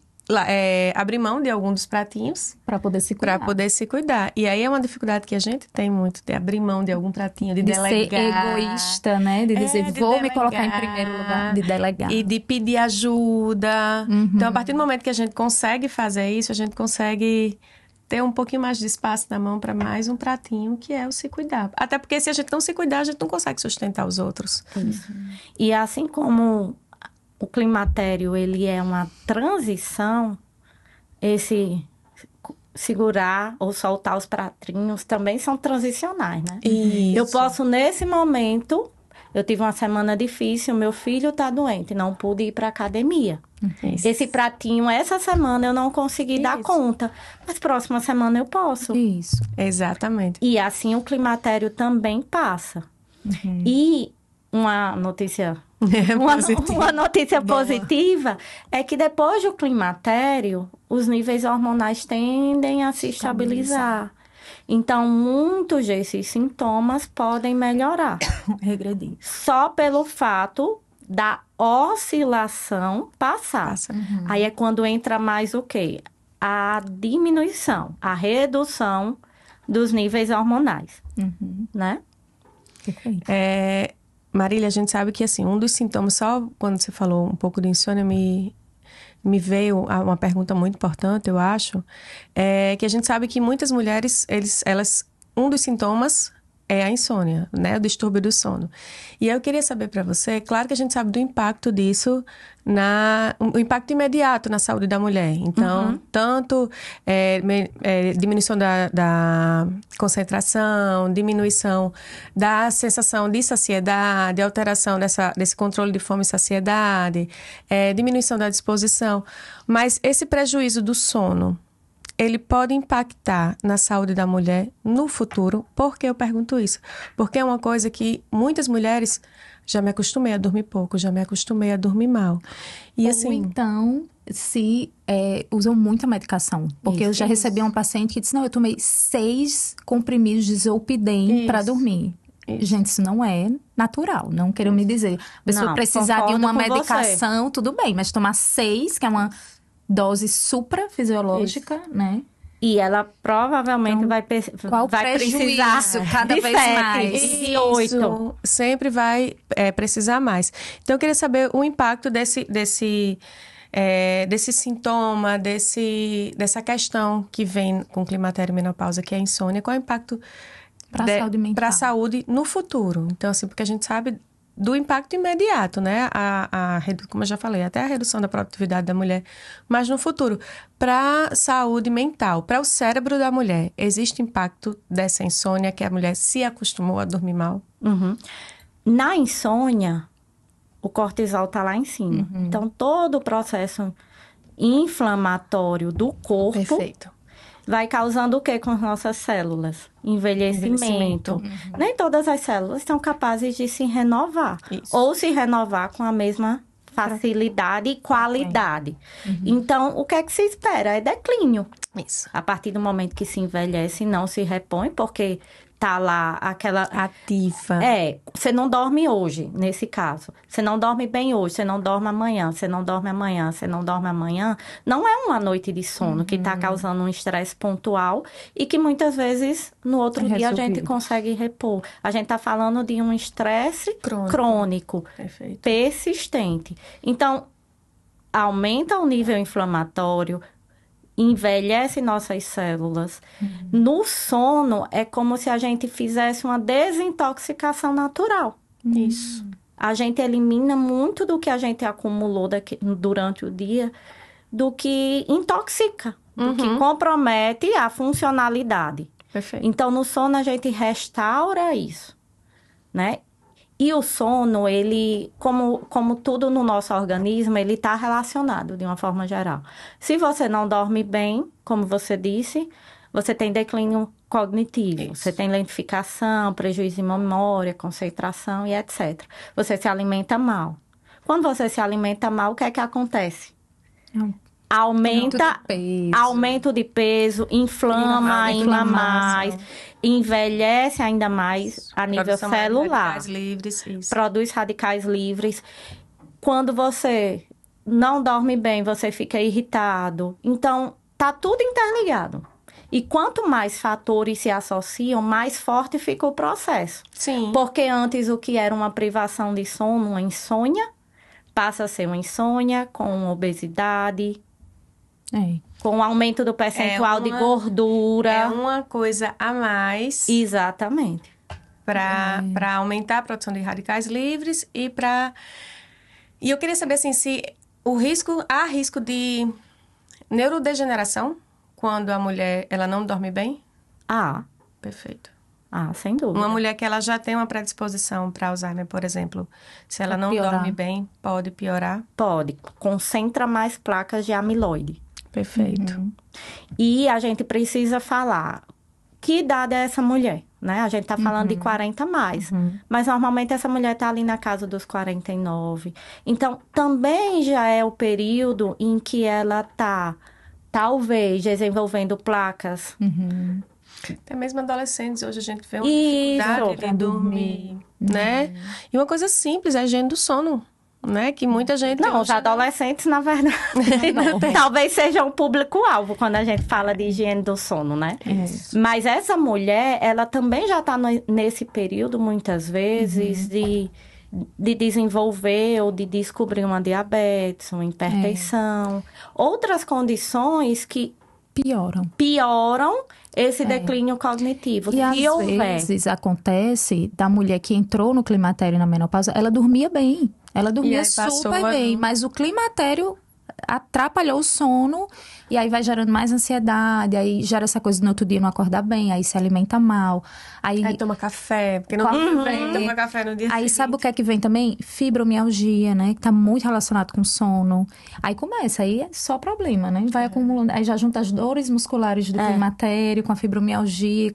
abrir mão de algum dos pratinhos para poder se cuidar. Para poder se cuidar. E aí é uma dificuldade que a gente tem muito, de abrir mão de algum pratinho, de delegar. Ser egoísta, né? De dizer, vou me colocar em primeiro lugar, de delegar. E de pedir ajuda. Então, a partir do momento que a gente consegue fazer isso, a gente consegue ter um pouquinho mais de espaço na mão para mais um pratinho, que é o se cuidar. Até porque se a gente não se cuidar, a gente não consegue sustentar os outros. Isso. E assim como o climatério, ele é uma transição, esse segurar ou soltar os pratinhos também são transicionais, né? Isso. Eu posso, nesse momento, eu tive uma semana difícil, meu filho está doente, não pude ir para a academia. Isso. Esse pratinho, essa semana eu não consegui dar conta, mas próxima semana eu posso. Isso. Exatamente. E assim o climatério também passa. E uma notícia... Uma notícia positiva é que depois do climatério, os níveis hormonais tendem a se estabilizar. Então, muitos desses sintomas podem melhorar. Regredir. Só pelo fato da oscilação passar. Aí é quando entra mais o quê? A diminuição, a redução dos níveis hormonais. Né? Perfeito. Marília, a gente sabe que, assim, um dos sintomas, só quando você falou um pouco de insônia, me veio uma pergunta muito importante, eu acho, é que a gente sabe que muitas mulheres, um dos sintomas é a insônia, né? O distúrbio do sono. E eu queria saber para você, claro que a gente sabe do impacto disso, o impacto imediato na saúde da mulher. Então, tanto diminuição da concentração, diminuição da sensação de saciedade, alteração desse controle de fome e saciedade, diminuição da disposição. Mas esse prejuízo do sono, ele pode impactar na saúde da mulher no futuro. Por que eu pergunto isso? Porque é uma coisa que muitas mulheres... Já me acostumei a dormir pouco, já me acostumei a dormir mal. E, assim, ou então, se usam muita medicação. Porque eu já recebi um paciente que disse, não, eu tomei 6 comprimidos de Zolpidem para dormir. Gente, isso não é natural, não quero me dizer. A pessoa precisar de uma medicação, tudo bem. Mas tomar 6, que é uma dose suprafisiológica, né? E ela provavelmente vai Qual vai prejuízo precisar cada de vez 7, mais? de 8. Isso, sempre vai precisar mais. Então, eu queria saber o impacto desse sintoma, dessa questão que vem com climatério e menopausa, que é a insônia. Qual é o impacto Para a saúde mental. para a saúde no futuro? Então, assim, porque a gente sabe do impacto imediato, né? Como eu já falei, até a redução da produtividade da mulher. Mas no futuro, para a saúde mental, para o cérebro da mulher, existe impacto dessa insônia que a mulher se acostumou a dormir mal? Uhum. Na insônia, o cortisol está lá em cima. Então, todo o processo inflamatório do corpo Perfeito. vai causando o que com as nossas células? Envelhecimento. Nem todas as células são capazes de se renovar. Isso. Ou se renovar com a mesma facilidade e qualidade. Então, o que é que se espera? É declínio. Isso. A partir do momento que se envelhece, não se repõe, porque tá lá aquela... Ativa. Você não dorme hoje, nesse caso. Você não dorme bem hoje, você não dorme amanhã, você não dorme amanhã, você não dorme amanhã. Não é uma noite de sono que está causando um estresse pontual e que muitas vezes no outro dia a gente consegue repor. A gente está falando de um estresse crônico, Perfeito. persistente. Então, aumenta o nível inflamatório, envelhece nossas células. No sono, é como se a gente fizesse uma desintoxicação natural. Isso. A gente elimina muito do que a gente acumulou durante o dia, do que intoxica, do que compromete a funcionalidade. Perfeito. Então, no sono, a gente restaura isso, né? E o sono, ele, como tudo no nosso organismo, ele está relacionado de uma forma geral. Se você não dorme bem, como você disse, você tem declínio cognitivo. Isso. Você tem lentificação, prejuízo de memória, concentração e etc. Você se alimenta mal. Quando você se alimenta mal, o que é que acontece? Aumento de peso, inflama ainda mais, envelhece ainda mais a nível celular. Radicais livres, isso. Produz radicais livres. Quando você não dorme bem, você fica irritado. Então, tá tudo interligado. E quanto mais fatores se associam, mais forte fica o processo. Sim. Porque antes o que era uma privação de sono, uma insônia, passa a ser uma insônia com obesidade, com aumento do percentual de gordura. É uma coisa a mais. Exatamente. Para aumentar a produção de radicais livres e para... E eu queria saber, assim, se há risco de neurodegeneração quando a mulher, ela não dorme bem? Perfeito. Sem dúvida. Uma mulher que ela já tem uma predisposição para Alzheimer, por exemplo, se ela não dorme bem, pode piorar? Pode. Concentra mais placas de amiloide. Perfeito. E a gente precisa falar que idade é essa mulher, né? A gente tá falando de 40 mais. Mas normalmente essa mulher tá ali na casa dos 49. Então, também já é o período em que ela tá, talvez, desenvolvendo placas. Até mesmo adolescentes, hoje a gente vê uma dificuldade de dormir, né? E uma coisa simples, é a higiene do sono, né? Que muita gente... Não, os adolescentes, na verdade, talvez seja um público-alvo quando a gente fala de higiene do sono, né? Isso. Mas essa mulher, ela também já está nesse período, muitas vezes, de desenvolver ou de descobrir uma diabetes, uma hipertensão. Outras condições que pioram esse declínio cognitivo. E às vezes acontece da mulher que entrou no climatério e na menopausa, ela dormia bem. Ela dormia super bem, mas o climatério atrapalhou o sono e aí vai gerando mais ansiedade, aí gera essa coisa de no outro dia não acordar bem, aí se alimenta mal. Aí toma café, porque não dorme bem, toma café no dia seguinte. Aí sabe o que é que vem também? Fibromialgia, né? Que tá muito relacionado com sono. Aí começa, aí é só problema, né? Vai acumulando, aí já junta as dores musculares do climatério com a fibromialgia,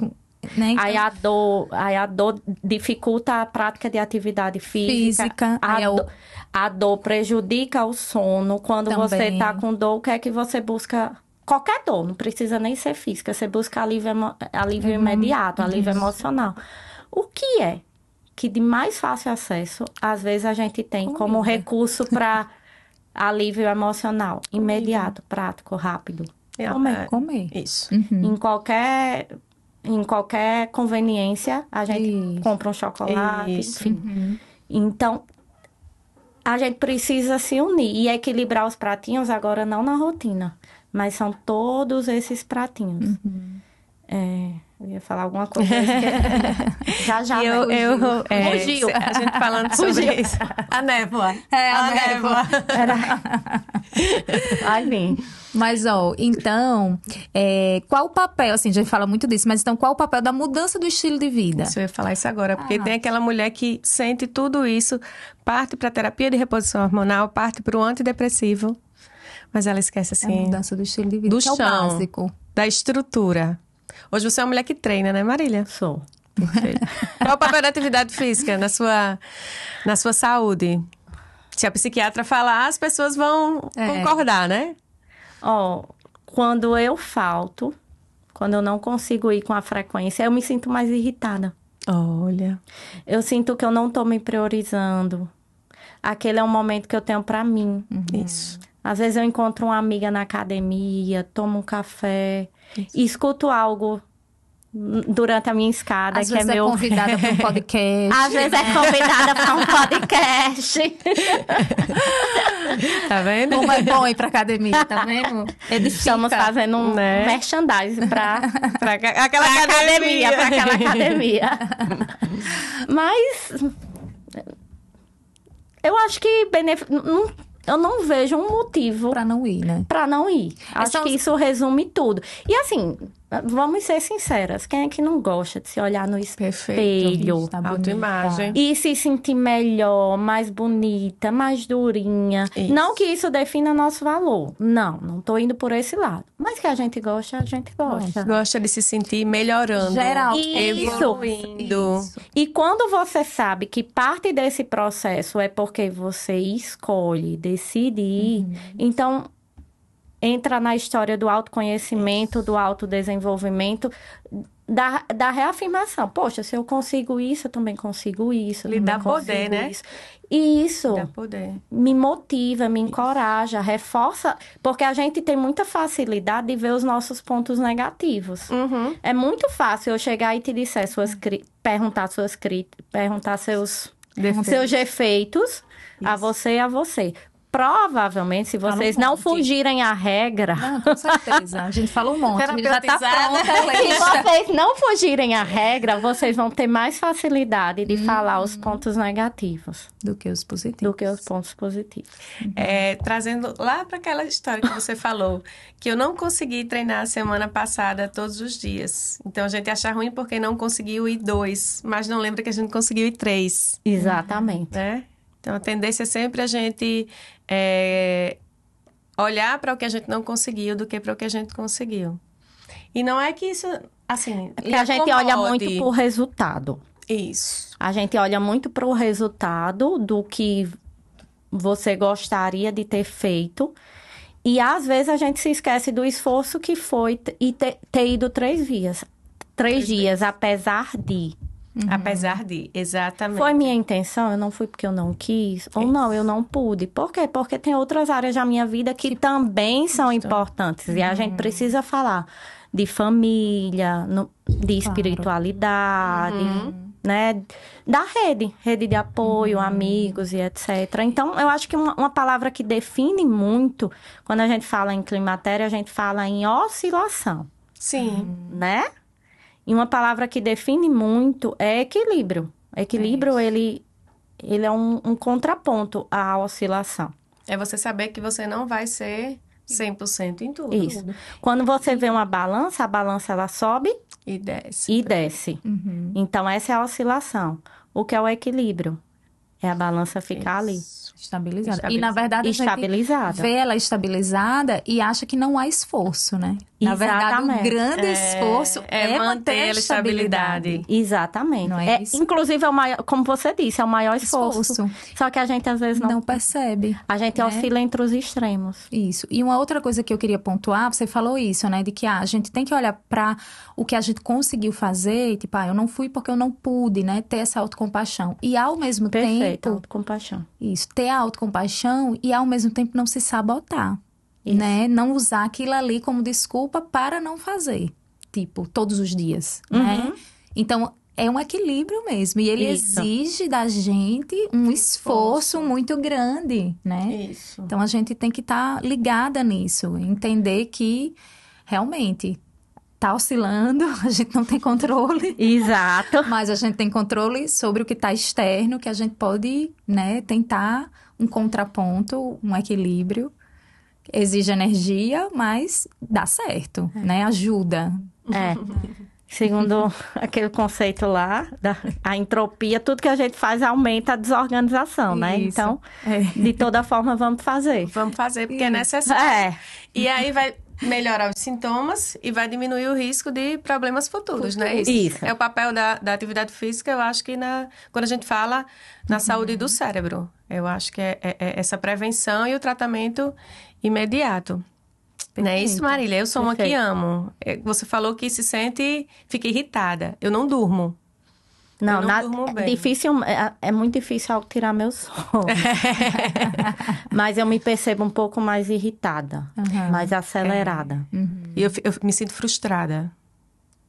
né? Então, aí a dor dificulta a prática de atividade física. A dor prejudica o sono. Quando você tá com dor, o que é que você busca? Qualquer dor, não precisa nem ser física. Você busca alívio imediato, alívio emocional. O que é que de mais fácil acesso, às vezes a gente tem como recurso para alívio emocional? Imediato, prático, rápido. Comer. Isso. Em qualquer conveniência, a gente compra um chocolate, Isso. enfim. Então, a gente precisa se unir e equilibrar os pratinhos, agora não na rotina, mas são todos esses pratinhos. Eu ia falar alguma coisa. Já. Fugiu. A gente falando sobre isso. A névoa. A névoa. Vai vir. Mas, então, qual o papel, assim, a gente fala muito disso, mas então qual o papel da mudança do estilo de vida? Eu ia falar isso agora, porque tem aquela mulher que sente tudo isso, parte para terapia de reposição hormonal, parte para o antidepressivo, mas ela esquece, assim... A mudança do estilo de vida, do que é o chão, básico. da estrutura. Hoje você é uma mulher que treina, né, Marília? Sou. Perfeito. Qual o papel da atividade física na sua saúde? Se a psiquiatra falar, as pessoas vão concordar, né? Quando eu falto, quando eu não consigo ir com a frequência, eu me sinto mais irritada. Olha. Eu sinto que eu não tô me priorizando. Aquele é um momento que eu tenho pra mim. Isso. Às vezes eu encontro uma amiga na academia, tomo um café, e escuto algo durante a minha escada. Às vezes é convidada para um podcast. Às vezes é convidada para um podcast. Tá vendo? Como é bom ir pra academia, tá vendo? Estamos fazendo um merchandising para aquela academia. Mas eu acho que eu não vejo um motivo pra não ir, né? Pra não ir. Acho que isso resume tudo. E assim, vamos ser sinceras. Quem é que não gosta de se olhar no espelho? Tá autoimagem. E se sentir melhor, mais bonita, mais durinha. Isso. Não que isso defina nosso valor. Não tô indo por esse lado. Mas que a gente gosta, a gente gosta. Gosta de se sentir melhorando. Geral. Evoluindo. Isso. E quando você sabe que parte desse processo é porque você escolhe, decide ir, então entra na história do autoconhecimento, do autodesenvolvimento, da reafirmação. Poxa, se eu consigo isso, eu também consigo isso. Lhe dá poder, né? E isso dá poder. Me motiva, me encoraja, reforça, porque a gente tem muita facilidade de ver os nossos pontos negativos. É muito fácil eu chegar e te disser perguntar seus defeitos a você e a você. Provavelmente, se vocês não fugirem à regra... Não, com certeza. A gente fala um monte. Já tá pronta. Se vocês não fugirem à regra, vocês vão ter mais facilidade de falar os pontos negativos. Do que os positivos. Do que os pontos positivos. Trazendo lá para aquela história que você falou, que eu não consegui treinar a semana passada todos os dias. Então, a gente acha ruim porque não conseguiu ir 2, mas não lembra que a gente conseguiu ir 3. Exatamente. Né? Então, a tendência é sempre a gente olhar para o que a gente não conseguiu do que para o que a gente conseguiu. E não é que isso, assim... É porque a gente olha muito para o resultado. Isso. A gente olha muito para o resultado do que você gostaria de ter feito. E, às vezes, a gente se esquece do esforço que foi ter ido 3 dias. 3 dias, apesar de... Apesar de, exatamente. Foi minha intenção, eu não fui porque eu não quis, ou não, eu não pude. Por quê? Porque tem outras áreas da minha vida que também são importantes. E a gente precisa falar de família, de espiritualidade, né? Da rede de apoio, amigos e etc. Então, eu acho que uma palavra que define muito, quando a gente fala em climatério, a gente fala em oscilação. Sim. Né? E uma palavra que define muito é equilíbrio. Equilíbrio, ele é um contraponto à oscilação. É você saber que você não vai ser 100% em tudo. Isso. Quando você vê uma balança, a balança ela sobe e desce. E desce. Então, essa é a oscilação. O que é o equilíbrio? É a balança ficar ali. Estabilizada. E, na verdade, a gente vê ela estabilizada e acha que não há esforço, né? Na verdade, o grande esforço é manter a estabilidade. Exatamente. Não é isso? Inclusive, é o maior, como você disse, é o maior esforço. Só que a gente, às vezes, não percebe. A gente oscila entre os extremos. Isso. E uma outra coisa que eu queria pontuar, você falou isso, né? De que a gente tem que olhar para o que a gente conseguiu fazer, tipo, eu não fui porque eu não pude, né? Ter essa autocompaixão. E, ao mesmo tempo... autocompaixão. Isso. Ter a autocompaixão e, ao mesmo tempo, não se sabotar. né? Não usar aquilo ali como desculpa para não fazer, tipo, todos os dias, né? Então, é um equilíbrio mesmo. E ele exige da gente um esforço muito grande, né? Isso. Então, a gente tem que estar ligada nisso. Entender que, realmente, tá oscilando. A gente não tem controle. Exato. Mas a gente tem controle sobre o que está externo. Que a gente pode, né, tentar um contraponto, um equilíbrio. Exige energia, mas dá certo, né? Ajuda. Segundo aquele conceito lá, a entropia, tudo que a gente faz aumenta a desorganização, né? Isso. Então, de toda forma, vamos fazer. Vamos fazer porque é necessário. E aí vai melhorar os sintomas e vai diminuir o risco de problemas futuros, né? Isso. É o papel da atividade física, eu acho que quando a gente fala na saúde do cérebro. Eu acho que é essa prevenção e o tratamento imediato. Não é isso, Marília? Eu sou uma que amo. Você falou que fica irritada. Eu não durmo. Não, eu não durmo bem. É muito difícil tirar meu sono. Mas eu me percebo um pouco mais irritada, mais acelerada. E eu me sinto frustrada.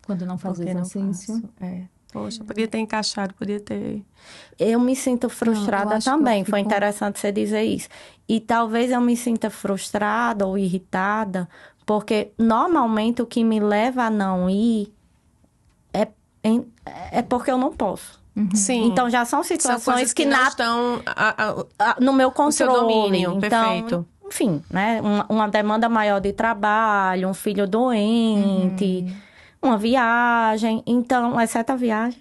Quando não faz exercício. Poxa, podia ter encaixado, podia ter... Eu me sinto frustrada também. Foi interessante você dizer isso. E talvez eu me sinta frustrada ou irritada, porque normalmente o que me leva a não ir é porque eu não posso. Sim. Então já são situações que não estão no meu controle. No seu domínio, então, perfeito. Enfim, né? Uma demanda maior de trabalho, um filho doente... Uma viagem, então, exceto a viagem.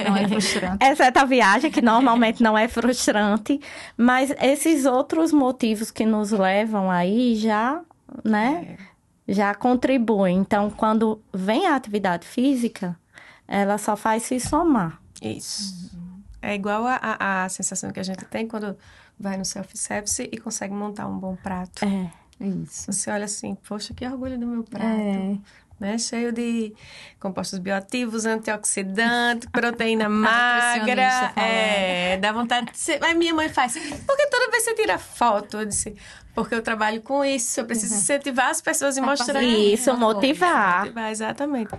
Não é frustrante. Exceto a viagem, que normalmente não é frustrante. Mas esses outros motivos que nos levam aí já, né, já contribuem. Então, quando vem a atividade física, ela só faz se somar. Isso. É igual a sensação que a gente tem quando vai no self-service e consegue montar um bom prato. Isso. Você olha assim, poxa, que orgulho do meu prato. Né? Cheio de compostos bioativos, antioxidantes, proteína magra. Dá vontade de ser... Mas minha mãe faz. Porque toda vez você tira foto, eu disse, porque eu trabalho com isso, eu preciso incentivar as pessoas e mostrar. Isso, motivar. Exatamente.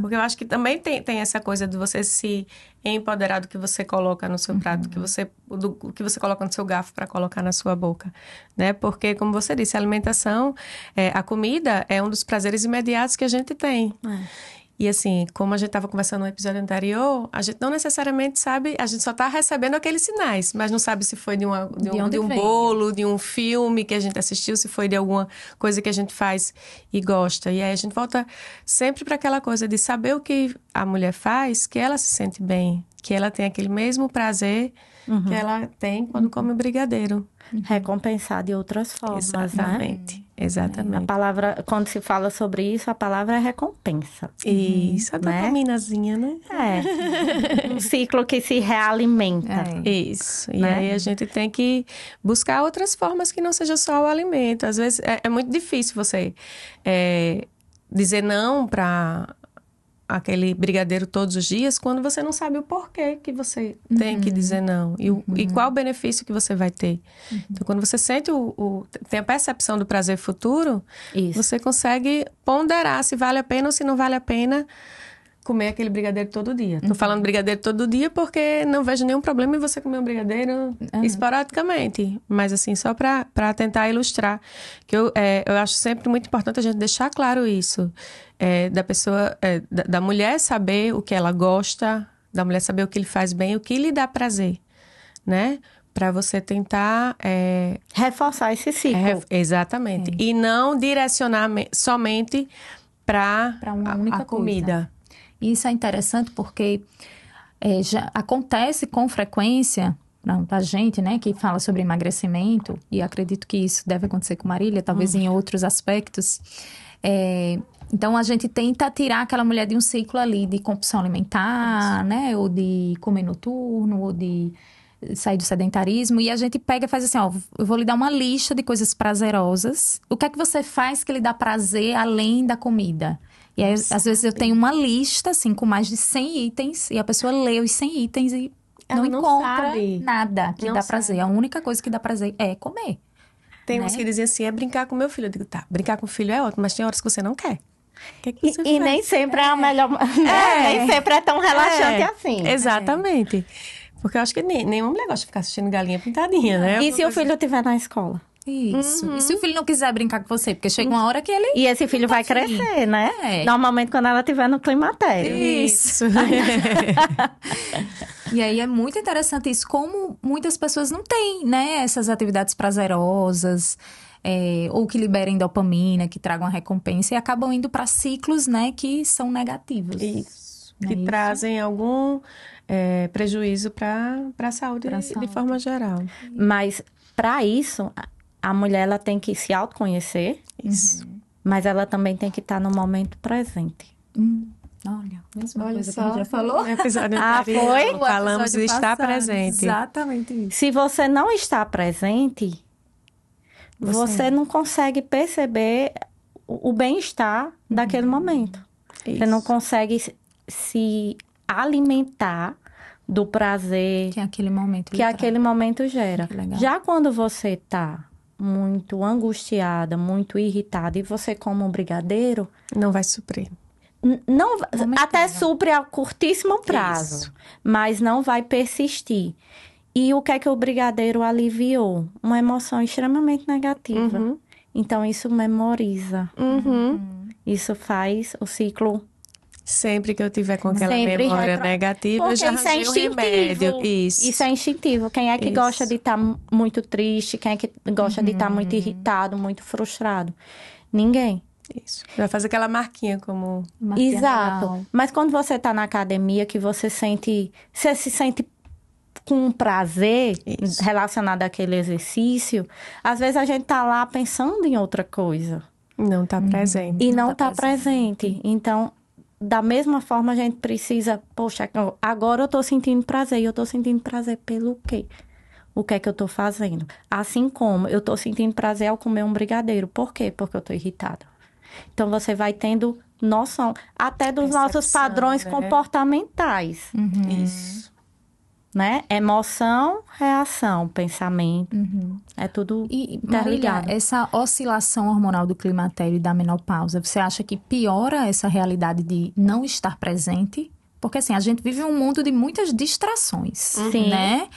Porque eu acho que também tem essa coisa de você se empoderar do que você coloca no seu prato, do que você coloca no seu garfo para colocar na sua boca, né? Porque, como você disse, a alimentação, a comida é um dos prazeres imediatos que a gente tem. E assim, como a gente estava conversando no episódio anterior, a gente não necessariamente sabe, a gente só está recebendo aqueles sinais, mas não sabe se foi de um bolo, de um filme que a gente assistiu, se foi de alguma coisa que a gente faz e gosta. E aí a gente volta sempre para aquela coisa de saber o que a mulher faz, que ela se sente bem, que ela tem aquele mesmo prazer que ela tem quando come o brigadeiro. Recompensar de outras formas, Exatamente. né? Exatamente. A palavra, quando se fala sobre isso, a palavra é recompensa. Isso, a dopaminazinha, né? Um ciclo que se realimenta. Isso. E aí a gente tem que buscar outras formas que não seja só o alimento. Às vezes é muito difícil você dizer não para aquele brigadeiro todos os dias quando você não sabe o porquê que você tem que dizer não e qual o benefício que você vai ter. Então, quando você sente tem a percepção do prazer futuro, você consegue ponderar se vale a pena ou se não vale a pena comer aquele brigadeiro todo dia. Tô falando brigadeiro todo dia porque não vejo nenhum problema em você comer um brigadeiro esporadicamente. Mas assim, só para tentar ilustrar. Que eu acho sempre muito importante a gente deixar claro isso. Da pessoa, da mulher saber o que ela gosta, da mulher saber o que lhe faz bem, o que lhe dá prazer, né? Para você tentar... reforçar esse ciclo. Exatamente. E não direcionar somente para uma única comida. Isso é interessante porque já acontece com frequência da gente, né, que fala sobre emagrecimento, e acredito que isso deve acontecer com Marília, talvez em outros aspectos. Então, a gente tenta tirar aquela mulher de um ciclo ali de compulsão alimentar, né, ou de comer noturno, ou de sair do sedentarismo, e a gente pega e faz assim, eu vou lhe dar uma lista de coisas prazerosas. O que é que você faz que lhe dá prazer além da comida? E aí, às vezes, eu tenho uma lista, assim, com mais de 100 itens, e a pessoa lê os 100 itens e não encontra nada que dá prazer. A única coisa que dá prazer é comer. Tem né? uns que dizem assim, é brincar com meu filho. Eu digo, tá, brincar com o filho é ótimo, mas tem horas que você não quer. O que é que você E faz? nem sempre é a melhor... Nem sempre é tão relaxante assim. Exatamente. Porque eu acho que nenhuma mulher gosta de ficar assistindo galinha pintadinha, né? E se o filho estiver na escola? Isso. E se o filho não quiser brincar com você? Porque chega uma hora que ele... E esse filho vai crescer, né? Normalmente quando ela estiver no climatério. Isso. E aí é muito interessante isso, como muitas pessoas não têm, né? Essas atividades prazerosas, ou que liberem dopamina, que tragam a recompensa, e acabam indo para ciclos, né, que são negativos. Isso. Não é Que isso? trazem algum prejuízo para a saúde de forma geral. Mas para isso, a mulher ela tem que se autoconhecer, Isso. mas ela também tem que estar no momento presente. Olha, mesma Olha coisa só. que a gente já falou. No episódio Ah, anterior, foi? falamos do estar presente. Exatamente isso. Se você não está presente, você não consegue perceber o bem-estar daquele momento. Você não consegue se alimentar do prazer Que é aquele momento. que aquele momento gera. Que legal. Já quando você está muito angustiada, muito irritada, e você come um brigadeiro, Não vai suprir. não, Momentâneo. até supre a curtíssimo prazo, Isso. mas não vai persistir. E o que é que o brigadeiro aliviou? Uma emoção extremamente negativa. Uhum. Então, isso memoriza. Isso faz o ciclo... Sempre que eu tiver com aquela Sempre memória negativa, eu Porque já isso é arranjei um remédio. instintivo. Isso. é instintivo. Quem é que Isso. gosta de estar muito triste? Quem é que gosta de estar muito irritado, muito frustrado? Ninguém. Isso. Vai fazer aquela marquinha como... Exato. Mas quando você está na academia, que você se sente com um prazer Isso. relacionado àquele exercício, às vezes a gente tá lá pensando em outra coisa Não tá presente. e não tá presente. Então, da mesma forma, a gente precisa, poxa, agora eu tô sentindo prazer, e eu tô sentindo prazer pelo quê? O que é que eu tô fazendo? Assim como eu tô sentindo prazer ao comer um brigadeiro. Por quê? Porque eu tô irritada. Então, você vai tendo noção até dos nossos Percepção, padrões né? comportamentais, Isso. né? Emoção, reação, pensamento. É tudo E, Marília, interligado. essa oscilação hormonal do climatério e da menopausa, você acha que piora essa realidade de não estar presente? Porque, assim, a gente vive um mundo de muitas distrações, Sim. né?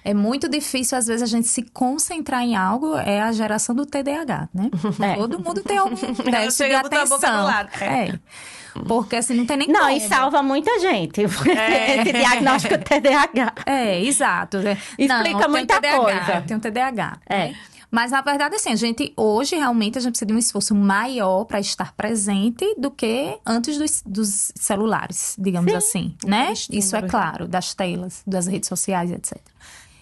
É muito difícil, às vezes, a gente se concentrar em algo. É a geração do TDAH, né? É. Todo mundo tem algum déficit de chega a botar a boca atenção. do lado. Porque, assim, não tem nem Não, como. e salva muita gente. Esse diagnóstico TDAH. Exato. Explica muita coisa. Eu tenho TDAH. É. Né? Mas, na verdade, assim, hoje, realmente, a gente precisa de um esforço maior para estar presente do que antes dos celulares, digamos assim, né? Isso é claro, das telas, das redes sociais, etc.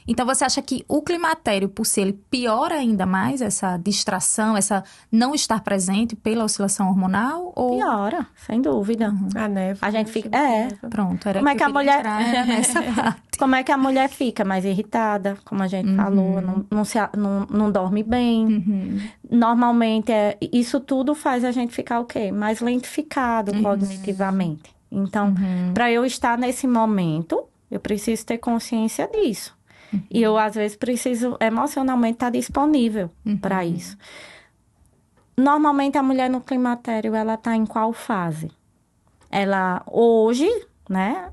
Então, você acha que o climatério, por si, ele piora ainda mais essa distração, essa não estar presente pela oscilação hormonal? Ou... Piora, sem dúvida. A neve. A gente fica... Pronto, era Como é que a eu queria mulher... entrar nessa parte. Como é que a mulher fica mais irritada, como a gente falou, não dorme bem. Normalmente, isso tudo faz a gente ficar o quê? Mais lentificado cognitivamente. Então, para eu estar nesse momento, eu preciso ter consciência disso. E eu, às vezes, preciso emocionalmente estar disponível para isso. Normalmente, a mulher no climatério, ela está em qual fase? Ela, hoje, né?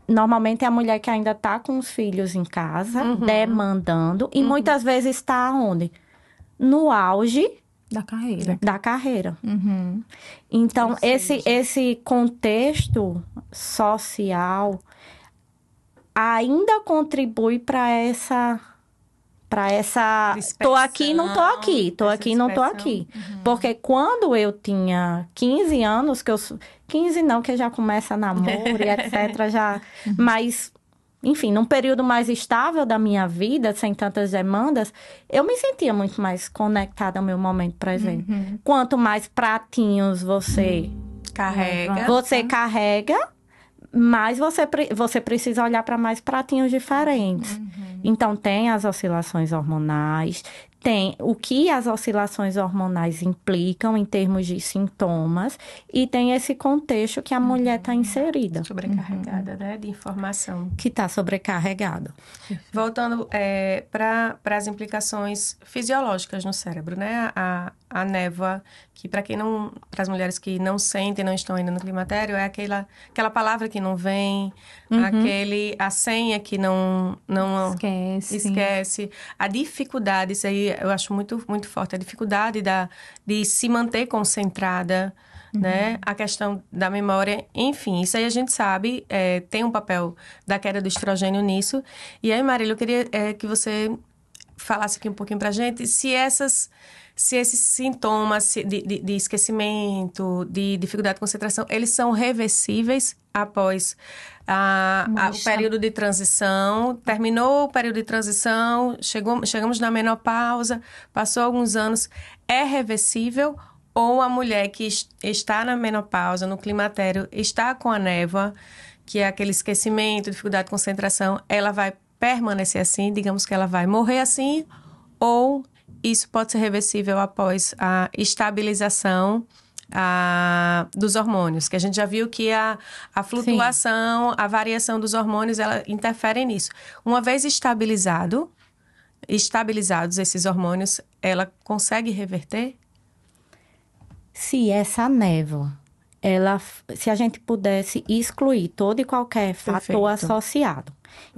Normalmente, é a mulher que ainda está com os filhos em casa, demandando. E muitas vezes está onde? No auge Da carreira. da carreira. Então, esse contexto social ainda contribui para essa tô aqui, não tô aqui, tô aqui, não tô aqui. Porque quando eu tinha 15 anos, 15 não, que já começa namoro e etc, já, mas enfim, num período mais estável da minha vida, sem tantas demandas, eu me sentia muito mais conectada ao meu momento presente. Quanto mais pratinhos você carrega, mas você precisa olhar para mais pratinhos diferentes. Então, tem as oscilações hormonais, tem o que as oscilações hormonais implicam em termos de sintomas e tem esse contexto que a mulher está inserida. Sobrecarregada, né? De informação. Que está sobrecarregada. Voltando para as implicações fisiológicas no cérebro, né? A névoa, que para as mulheres que não sentem, não estão ainda no climatério, é aquela palavra que não vem, a senha que não esquece. A dificuldade, isso aí eu acho muito, muito forte, a dificuldade de se manter concentrada, né? A questão da memória, enfim, isso aí a gente sabe, tem um papel da queda do estrogênio nisso. E aí, Marília, eu queria que você falasse aqui um pouquinho pra gente se esses sintomas de esquecimento, de dificuldade de concentração, eles são reversíveis após o período de transição. Terminou o período de transição, chegamos na menopausa, passou alguns anos, é reversível? Ou a mulher que está na menopausa, no climatério, está com a névoa, que é aquele esquecimento, dificuldade de concentração, ela vai permanecer assim, digamos que ela vai morrer assim, ou isso pode ser reversível após a estabilização dos hormônios, que a gente já viu que a flutuação, a variação dos hormônios, ela interfere nisso. Uma vez estabilizados esses hormônios, ela consegue reverter? Se essa névoa, se a gente pudesse excluir todo e qualquer fator associado,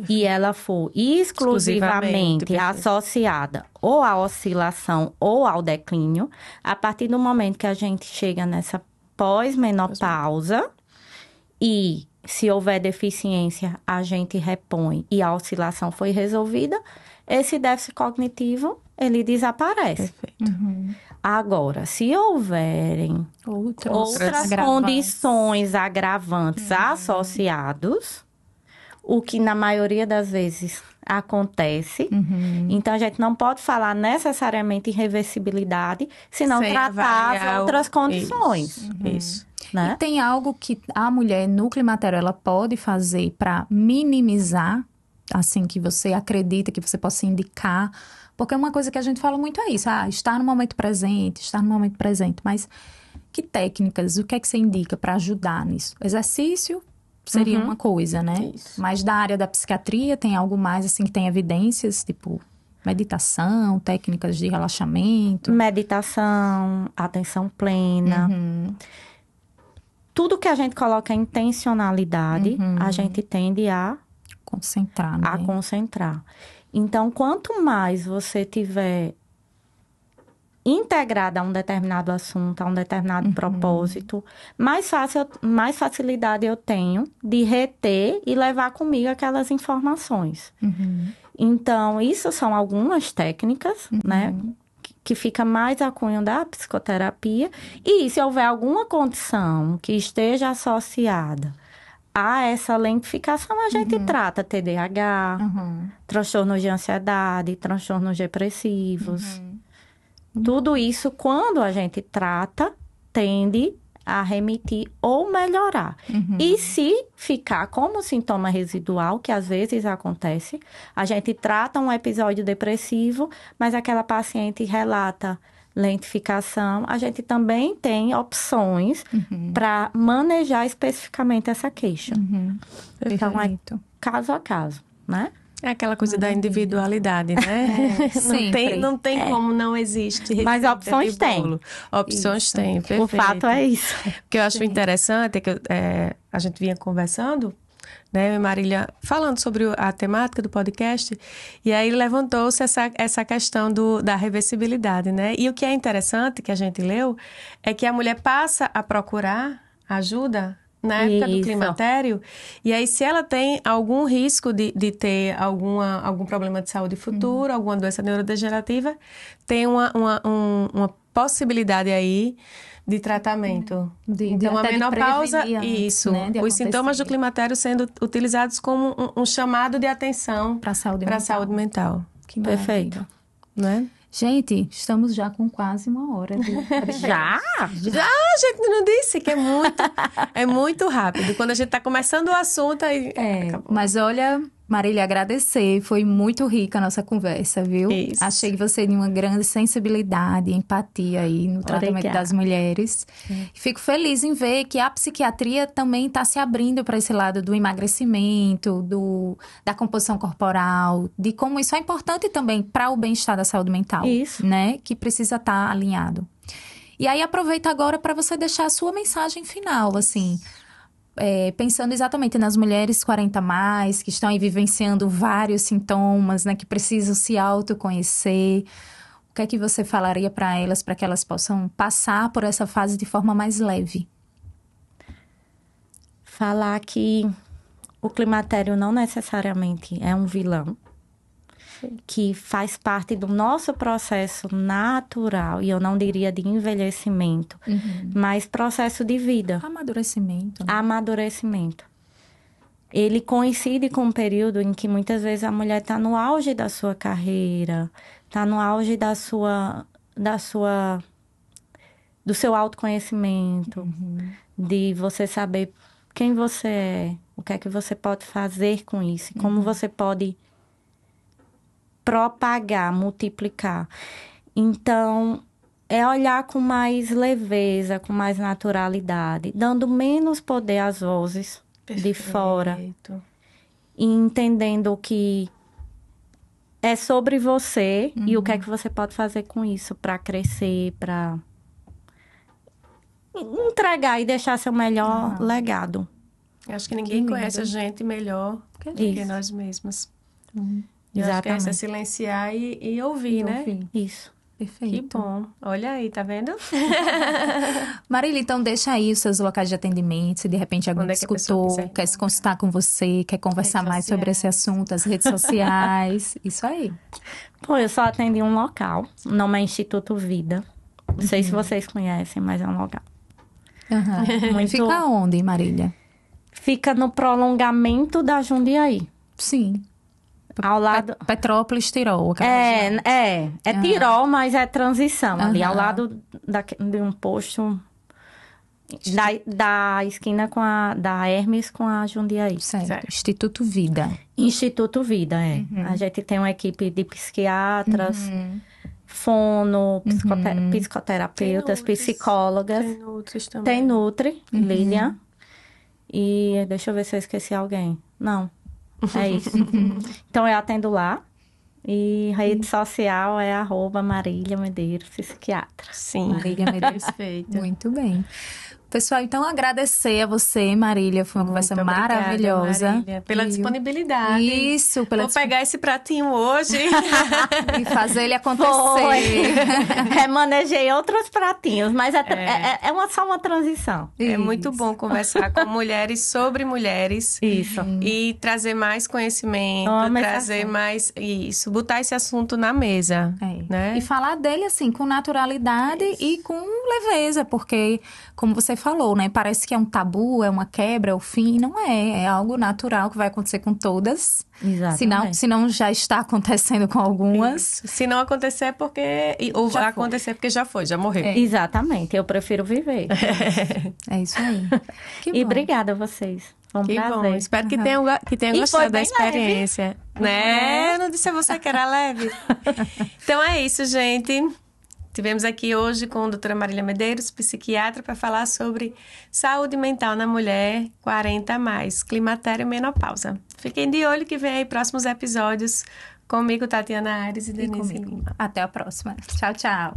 e ela for exclusivamente associada ou à oscilação ou ao declínio, a partir do momento que a gente chega nessa pós-menopausa e se houver deficiência, a gente repõe e a oscilação foi resolvida, esse déficit cognitivo, ele desaparece. Perfeito. Agora, se houverem outras condições agravantes associados, o que na maioria das vezes acontece, então a gente não pode falar necessariamente em reversibilidade, se não tratar as outras condições. Isso. Né? E tem algo que a mulher no climatério ela pode fazer para minimizar, assim, que você acredita, que você possa indicar. Porque uma coisa que a gente fala muito é isso, estar no momento presente, mas que técnicas, o que é que você indica para ajudar nisso? Exercício seria uma coisa, né? Isso. Mas da área da psiquiatria tem algo mais, assim, que tem evidências, tipo meditação, técnicas de relaxamento? Meditação, atenção plena. Tudo que a gente coloca em intencionalidade, a gente tende a concentrar, né? A concentrar. Então, quanto mais você tiver integrada a um determinado assunto, a um determinado propósito, mais facilidade eu tenho de reter e levar comigo aquelas informações. Então, isso são algumas técnicas, né? Que fica mais a cunho da psicoterapia. E se houver alguma condição que esteja associada a essa lentificação, a gente trata TDAH, transtornos de ansiedade, transtornos depressivos. Tudo isso, quando a gente trata, tende a remitir ou melhorar. E se ficar como sintoma residual, que às vezes acontece, a gente trata um episódio depressivo, mas aquela paciente relata lentificação, a gente também tem opções para manejar especificamente essa queixa. Então, é caso a caso, né? É aquela coisa da individualidade, né? Não tem como não existe. Mas opções tem. Opções tem, perfeito. O fato é isso. O que eu acho interessante é que a gente vinha conversando, né, eu e Marília, falando sobre a temática do podcast, e aí levantou-se essa questão da reversibilidade, né? E o que é interessante, que a gente leu, é que a mulher passa a procurar ajuda na época do climatério, e aí se ela tem algum risco de ter algum problema de saúde futuro, alguma doença neurodegenerativa, tem uma possibilidade aí de tratamento. Então, a menopausa, isso, né, os sintomas do climatério sendo utilizados como um chamado de atenção para a saúde mental. Que perfeito. Né? Gente, estamos já com quase uma hora. Já? A gente não disse que é muito rápido. Quando a gente está começando o assunto, aí acabou. Mas olha, Marília, agradecer. Foi muito rica a nossa conversa, viu? Isso. Achei que você tem uma grande sensibilidade e empatia aí no tratamento das mulheres. Fico feliz em ver que a psiquiatria também está se abrindo para esse lado do emagrecimento, da composição corporal, de como isso é importante também para o bem-estar da saúde mental. Isso. Né? Que precisa estar alinhado. E aí, aproveita agora para você deixar a sua mensagem final, assim... pensando exatamente nas mulheres 40+, que estão aí vivenciando vários sintomas, né? Que precisam se autoconhecer. O que é que você falaria para elas, para que elas possam passar por essa fase de forma mais leve? Falar que o climatério não necessariamente é um vilão, que faz parte do nosso processo natural, e eu não diria de envelhecimento, mas processo de vida. Amadurecimento. Né? Amadurecimento. Ele coincide com um período em que muitas vezes a mulher está no auge da sua carreira, está no auge do seu autoconhecimento, de você saber quem você é, o que é que você pode fazer com isso, como você pode propagar, multiplicar. Então, é olhar com mais leveza, com mais naturalidade, dando menos poder às vozes de fora. E entendendo que é sobre você e o que é que você pode fazer com isso para crescer, para entregar e deixar seu melhor legado. Acho que ninguém conhece a gente melhor do que nós mesmos. Eu acho que é silenciar e ouvir, né? Isso. Perfeito. Que bom. Olha aí, tá vendo? Marília, então deixa aí os seus locais de atendimento, se de repente alguém te escutou, quer se consultar com você, quer conversar mais sobre esse assunto, as redes sociais, isso aí. Pô, eu só atendi um local, o nome é Instituto Vida. Não sei se vocês conhecem, mas é um local. Fica onde, Marília? Fica no prolongamento da Jundiaí. Sim. Ao lado... Petrópolis, Tirol. É Tirol, mas é transição ali, ao lado de um posto da esquina da Hermes com a Jundiaí. Certo. Instituto Vida. Instituto Vida, A gente tem uma equipe de psiquiatras, fono, psicoterapeutas, psicólogas. Tem Nutris também. Tem Nutri, Lilian. E deixa eu ver se eu esqueci alguém. Não. É isso. Então, eu atendo lá. E rede social é @Marília Medeiros, psiquiatra. Sim. Marília Medeiros. Perfeito. Muito bem. Pessoal, então agradecer a você, Marília. Foi uma conversa maravilhosa. Marília, pela disponibilidade. Isso, Vou pegar esse pratinho hoje. E fazer ele acontecer. Remanejei outros pratinhos, mas é só uma transição. É muito bom conversar com mulheres sobre mulheres. Isso. E trazer mais conhecimento, trazer mais... Isso, botar esse assunto na mesa. Né? E falar dele, assim, com naturalidade e com leveza, porque... Como você falou, né? Parece que é um tabu, é uma quebra, é o fim. Não é. É algo natural que vai acontecer com todas. Exatamente. Se não já está acontecendo com algumas. Isso. Se não acontecer é porque... Ou vai acontecer porque já foi, já morreu. Exatamente. Eu prefiro viver. É isso aí. Que E bom. obrigada a vocês. Foi um prazer. Bom. Espero que tenha gostado da experiência. Né? Eu não disse a você que era leve. Então é isso, gente. Estivemos aqui hoje com a doutora Marília Medeiros, psiquiatra, para falar sobre saúde mental na mulher 40+, climatério e menopausa. Fiquem de olho que vem aí próximos episódios comigo, Tatiana Aires e Denise Lima. Até a próxima. Tchau, tchau.